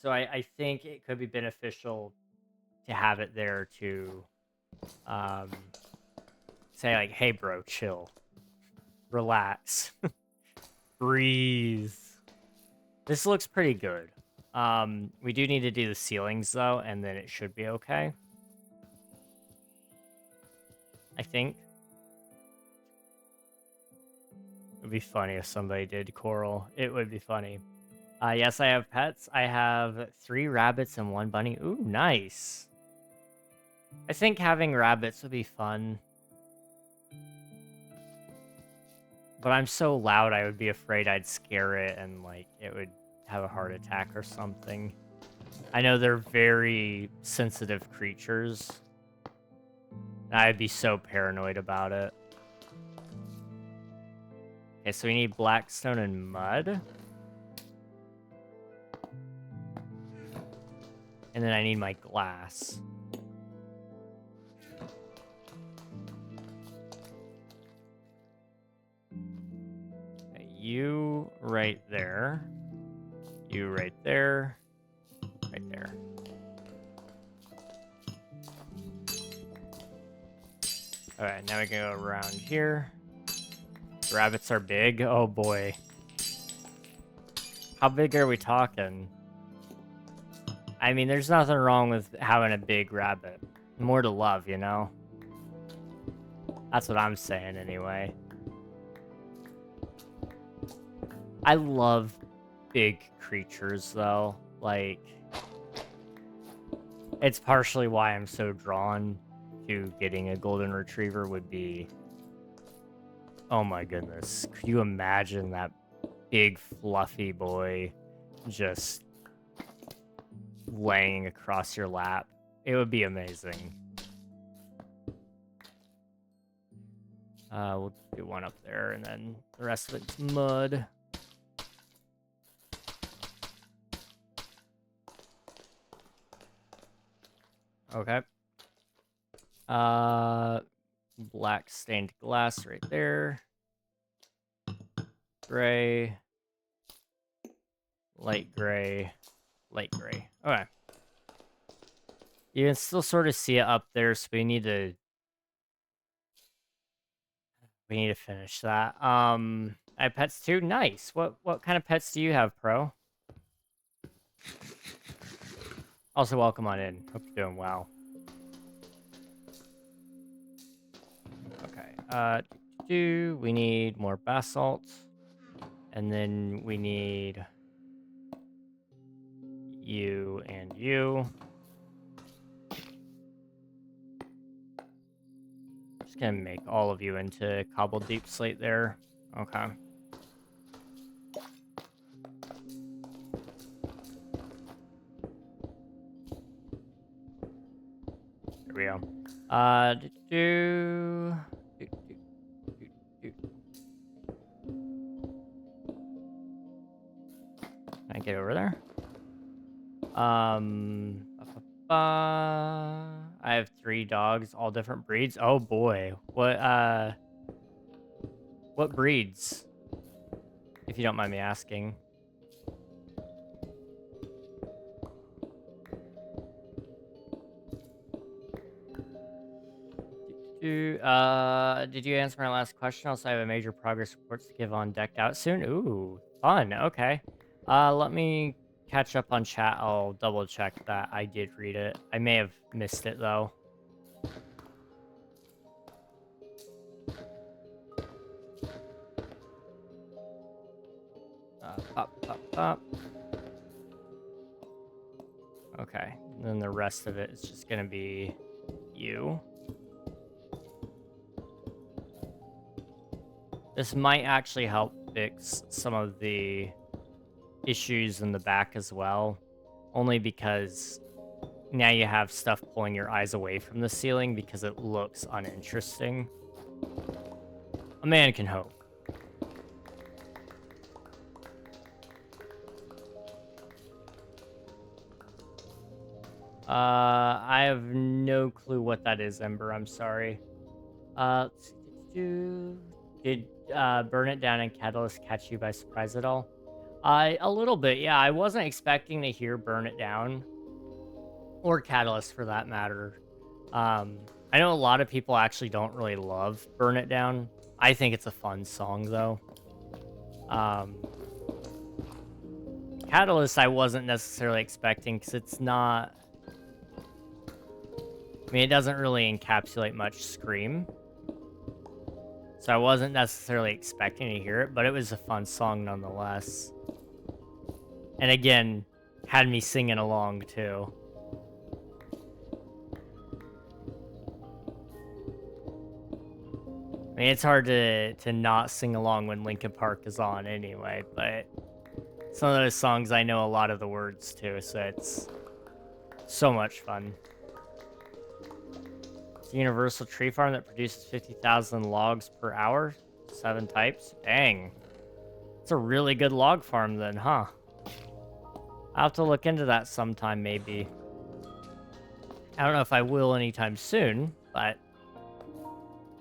So I think it could be beneficial to have it there to say, like, hey, bro, chill. Relax. Breathe. This looks pretty good. We do need to do the ceilings, though, and then it should be okay. I think. It would be funny if somebody did coral. It would be funny. Yes, I have pets. I have 3 rabbits and 1 bunny. Ooh, nice. I think having rabbits would be fun. But I'm so loud, I would be afraid I'd scare it and, like, it would have a heart attack or something. I know they're very sensitive creatures. I'd be so paranoid about it. Okay, so we need blackstone and mud. And then I need my glass. Okay, you right there. You right there. Right there. Alright, now we can go around here. Rabbits are big. Oh boy. How big are we talking? I mean, there's nothing wrong with having a big rabbit. More to love, you know? That's what I'm saying, anyway. I love big creatures, though. Like, it's partially why I'm so drawn to getting a golden retriever would be... Oh my goodness. Could you imagine that big, fluffy boy just laying across your lap? It would be amazing. We'll do one up there, and then the rest of it's mud. Okay. Black stained glass right there. Gray. Light gray. Light gray. Okay. You can still sort of see it up there, so we need to finish that. I have pets too. Nice. What kind of pets do you have, Pro? Also, welcome on in. Hope you're doing well. Okay. We need more basalt, and then we need you and you. Just gonna make all of you into cobbled deep slate there. Okay. There we go. Can I get over there? I have 3 dogs, all different breeds. Oh boy. What breeds? If you don't mind me asking. Did you answer my last question? Also, I have a major progress reports to give on decked out soon. Ooh, fun. Okay. Let me catch up on chat. I'll double check that I did read it. I may have missed it though. Up. Okay. And then the rest of it is just gonna be you. This might actually help fix some of the issues in the back as well. Only because now you have stuff pulling your eyes away from the ceiling because it looks uninteresting. A man can hope. I have no clue what that is, Ember. I'm sorry. Did Burn It Down and Catalyst catch you by surprise at all? A little bit, yeah. I wasn't expecting to hear Burn It Down or Catalyst for that matter. I know a lot of people actually don't really love Burn It Down. I think it's a fun song though. Catalyst I wasn't necessarily expecting because it's not. I mean, it doesn't really encapsulate much scream. So I wasn't necessarily expecting to hear it, but it was a fun song nonetheless. And again, had me singing along too. I mean, it's hard to not sing along when Linkin Park is on anyway, but some of those songs I know a lot of the words to, so it's so much fun. It's a universal tree farm that produces 50,000 logs per hour. 7 types. Dang. It's a really good log farm then, huh? I'll have to look into that sometime, maybe. I don't know if I will anytime soon, but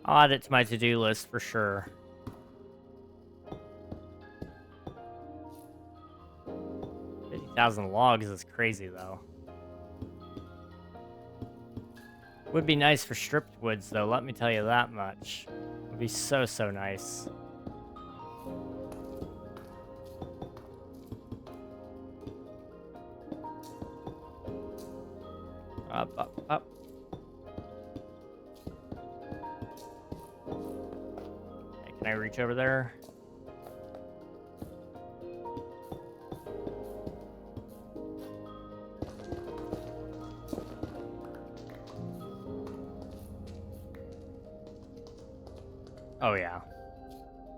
I'll add it to my to-do list for sure. 50,000 logs is crazy, though. Would be nice for stripped woods, though, let me tell you that much. Would be so, so nice. Up. Okay, can I reach over there? Oh yeah.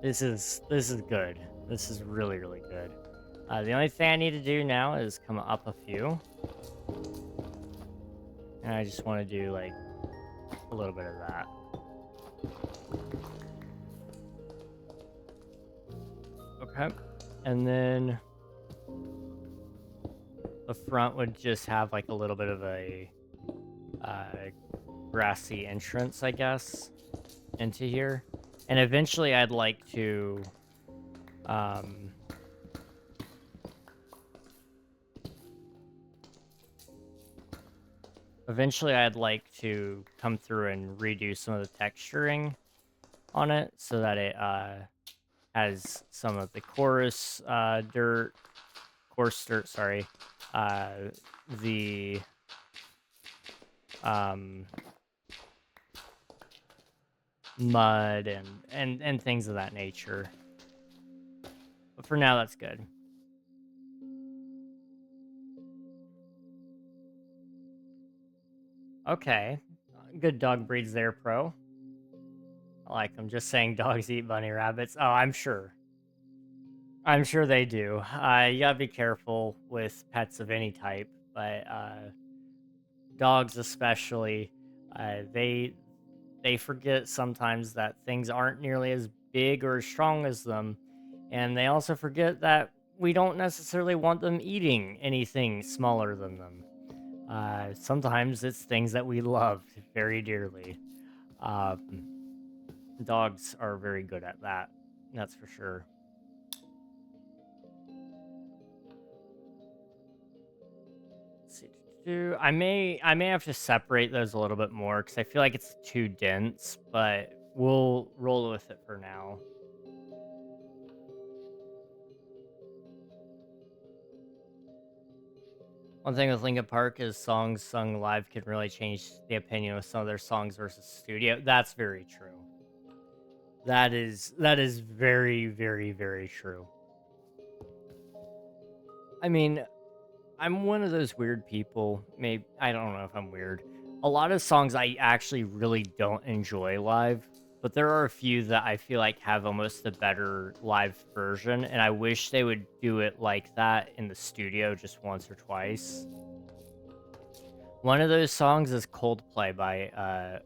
This is good. This is really, really good. The only thing I need to do now is come up a few. And I just want to do, like, a little bit of that. Okay. And then the front would just have, like, a little bit of a grassy entrance, I guess, into here. And eventually I'd like to Eventually, I'd like to come through and redo some of the texturing on it so that it has some of the coarse dirt, sorry, uh, the um, mud and things of that nature. But for now, that's good. Okay, good dog breeds there, pro. I like them. Just saying, dogs eat bunny rabbits. Oh, I'm sure. I'm sure they do. You gotta be careful with pets of any type, but dogs especially, they forget sometimes that things aren't nearly as big or as strong as them, and they also forget that we don't necessarily want them eating anything smaller than them. Sometimes it's things that we love very dearly. Um, Dogs are very good at that. That's for sure. Let's see. I may have to separate those a little bit more because I feel like it's too dense, but we'll roll with it for now. One thing with Linkin Park is songs sung live can really change the opinion of some of their songs versus studio. That's very true. That is very, very, very true. I mean, I'm one of those weird people. Maybe I don't know if I'm weird. A lot of songs I actually really don't enjoy live, but there are a few that I feel like have almost a better live version, and I wish they would do it like that in the studio just once or twice. One of those songs is Coldplay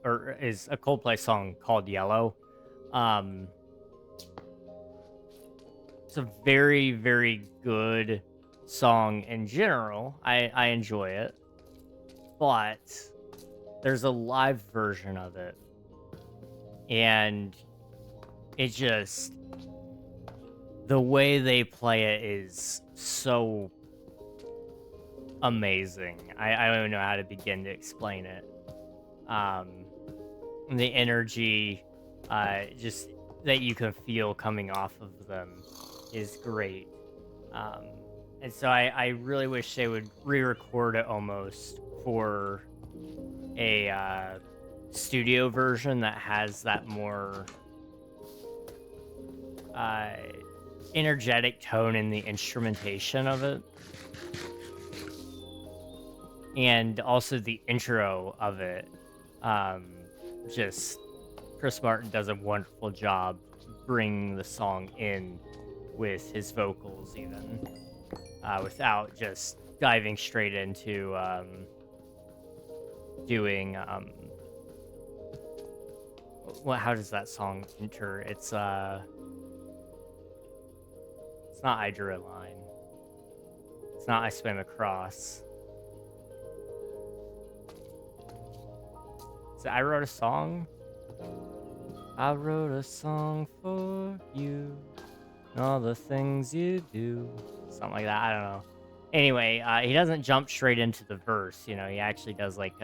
or is a Coldplay song called Yellow. Um, it's a very, very good song in general. I enjoy it, but there's a live version of it, and it just the way they play it is so amazing. I don't know how to begin to explain it. Um, the energy, just that you can feel coming off of them is great. Um, and so I really wish they would re-record it almost for a studio version that has that more uh, energetic tone in the instrumentation of it. And also the intro of it. Um, just Chris Martin does a wonderful job bringing the song in with his vocals, even without just diving straight into doing what? How does that song enter? It's not I Drew a Line. It's not I Swam Across. So I wrote a song. I wrote a song for you. And all the things you do. Something like that. I don't know. Anyway, he doesn't jump straight into the verse. You know, he actually does like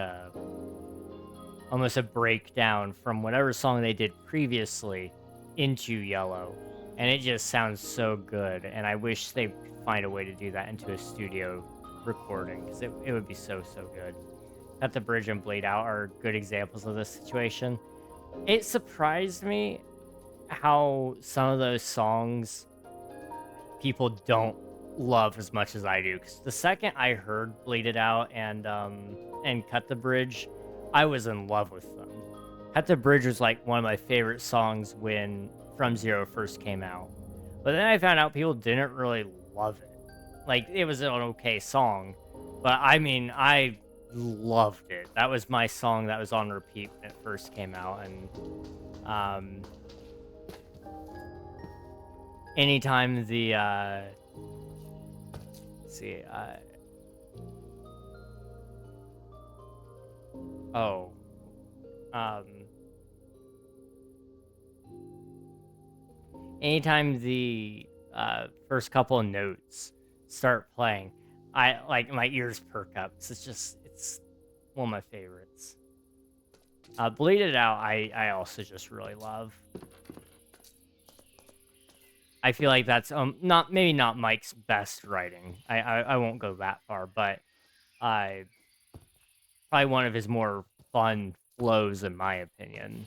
almost a breakdown from whatever song they did previously into Yellow. And it just sounds so good. And I wish they could find a way to do that into a studio recording because it would be so, so good. Cut the Bridge and Bleed Out are good examples of this situation. It surprised me how some of those songs people don't love as much as I do. Because the second I heard Bleed It Out and Cut the Bridge, I was in love with them. Cut the Bridge was like one of my favorite songs when From Zero first came out. But then I found out people didn't really love it. Like, it was an okay song. But I mean, I loved it. That was my song that was on repeat when it first came out, and anytime the let's see, oh, um, anytime the first couple of notes start playing, I like my ears perk up. It's just one of my favorites. Bleed It Out, I also just really love. I feel like that's not maybe not Mike's best writing. I won't go that far, but I probably one of his more fun flows in my opinion.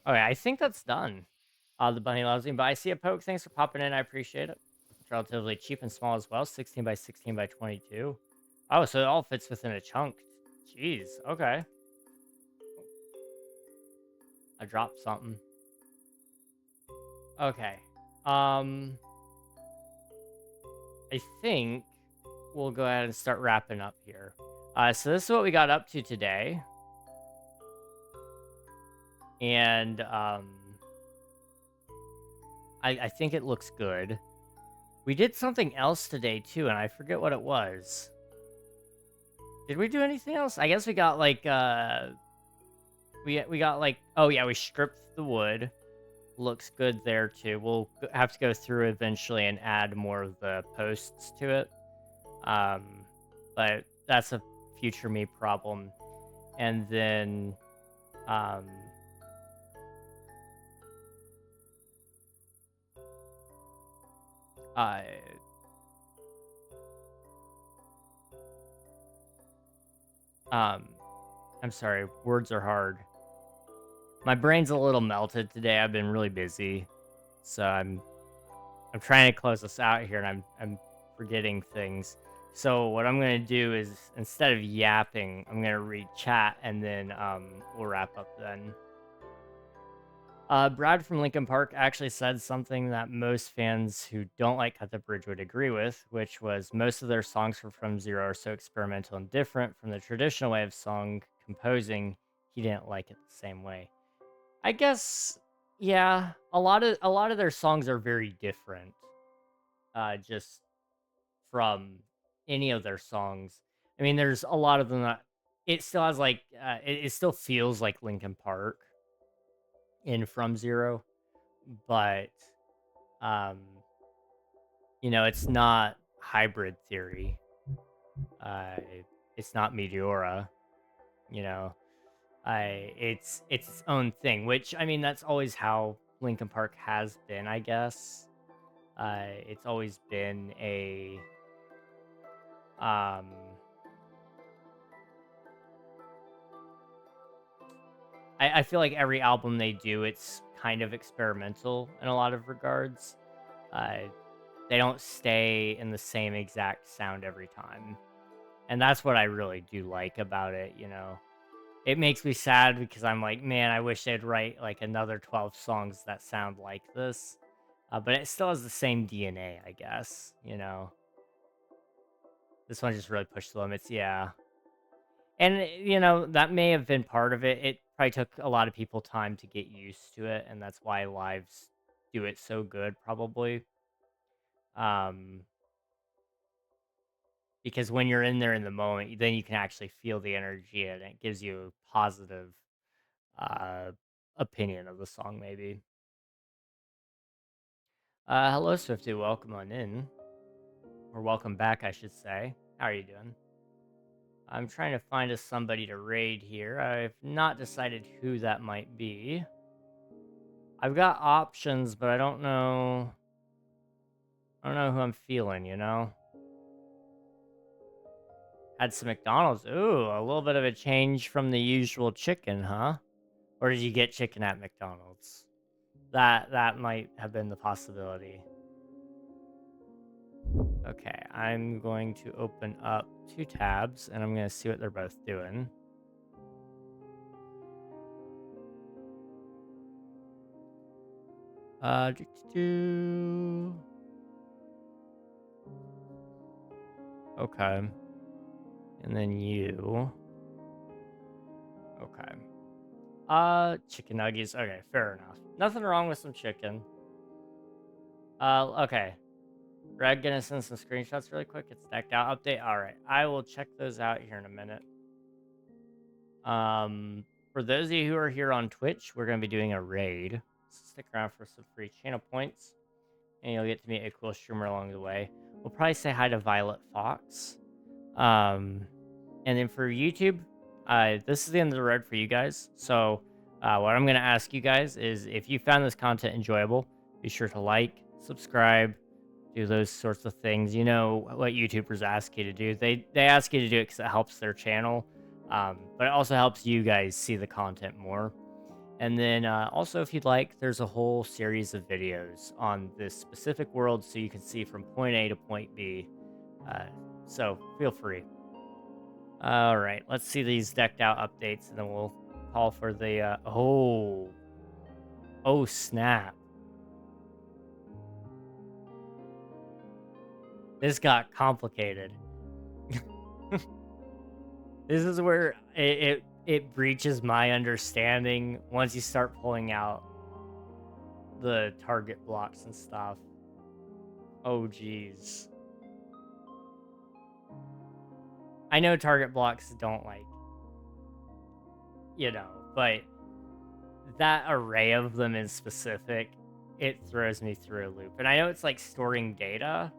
Okay, I think that's done. The bunny loves me, but I see a poke. Thanks for popping in. I appreciate it. It's relatively cheap and small as well. 16 by 16 by 22. Oh, so it all fits within a chunk. Jeez. Okay. I dropped something. Okay. I think we'll go ahead and start wrapping up here. So this is what we got up to today. And I think it looks good. We did something else today too, and I forget what it was. Did we do anything else? I guess we got like we got like, oh yeah, we stripped the wood. Looks good there too. We'll have to go through eventually and add more of the posts to it. But that's a future me problem. And then I I'm sorry, words are hard. My brain's a little melted today. I've been really busy. So I'm trying to close this out here and I'm forgetting things. So what I'm gonna do is instead of yapping, I'm gonna read chat and then we'll wrap up then. Brad from Lincoln Park actually said something that most fans who don't like Cut the Bridge would agree with, which was most of their songs from Zero are so experimental and different from the traditional way of song composing. He didn't like it the same way. I guess, yeah, a lot of their songs are very different. Just from any of their songs. I mean, there's a lot of them that it still has like it still feels like Linkin Park in From Zero, but um, it's not Hybrid Theory. Uh, it's not Meteora. You know, it's its own thing. Which I mean, that's always how Linkin Park has been, I guess. It's always been a um I feel like every album they do, it's kind of experimental in a lot of regards. Uh, they don't stay in the same exact sound every time. And that's what I really do like about it. It makes me sad because I'm like, man, I wish they'd write like another 12 songs that sound like this. But it still has the same DNA, I guess. This one just really pushed the limits, yeah. And, that may have been part of it. It probably took a lot of people time to get used to it, and that's why lives do it so good, probably. Um, because when you're in there in the moment, then you can actually feel the energy, and it gives you a positive uh, opinion of the song, maybe. Hello, Swifty. Welcome on in. Or welcome back, I should say. How are you doing? I'm trying to find us somebody to raid here. I've not decided who that might be. I've got options, but I don't know. I don't know who I'm feeling. Had some McDonald's. Ooh, a little bit of a change from the usual chicken, huh? Or did you get chicken at McDonald's? That might have been the possibility. Okay, I'm going to open up 2 tabs, and I'm going to see what they're both doing. Okay. And then you. Okay. Chicken nuggets. Okay, fair enough. Nothing wrong with some chicken. Okay. Greg, gonna send some screenshots really quick. It's decked out update. All right, I will check those out here in a minute. For those of you who are here on Twitch, we're gonna be doing a raid. So stick around for some free channel points, and you'll get to meet a cool streamer along the way. We'll probably say hi to Violet Fox. Um, and then for YouTube, this is the end of the road for you guys. So, what I'm going to ask you guys is if you found this content enjoyable, be sure to like, subscribe, do those sorts of things. You know what YouTubers ask you to do. They ask you to do it because it helps their channel, but it also helps you guys see the content more. And then also, if you'd like, there's a whole series of videos on this specific world so you can see from point A to point B. So feel free. All right, let's see these decked out updates, and then we'll call for the. Oh, snap! This got complicated. This is where it breaches my understanding once you start pulling out the target blocks and stuff. Oh, geez. I know target blocks don't but that array of them in specific, it throws me through a loop. And I know it's like storing data,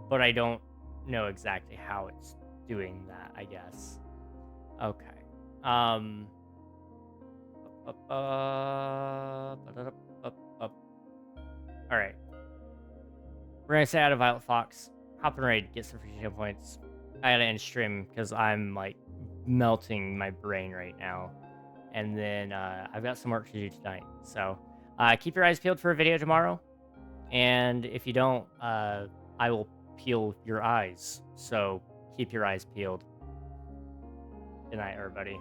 but I don't know exactly how it's doing that, I guess. Okay. All right. We're gonna say out of Violet Fox. Hop and raid, get some free points. I gotta end stream because I'm like melting my brain right now. And then I've got some work to do tonight. So keep your eyes peeled for a video tomorrow. And if you don't, I will peel your eyes. So keep your eyes peeled. Good night, everybody.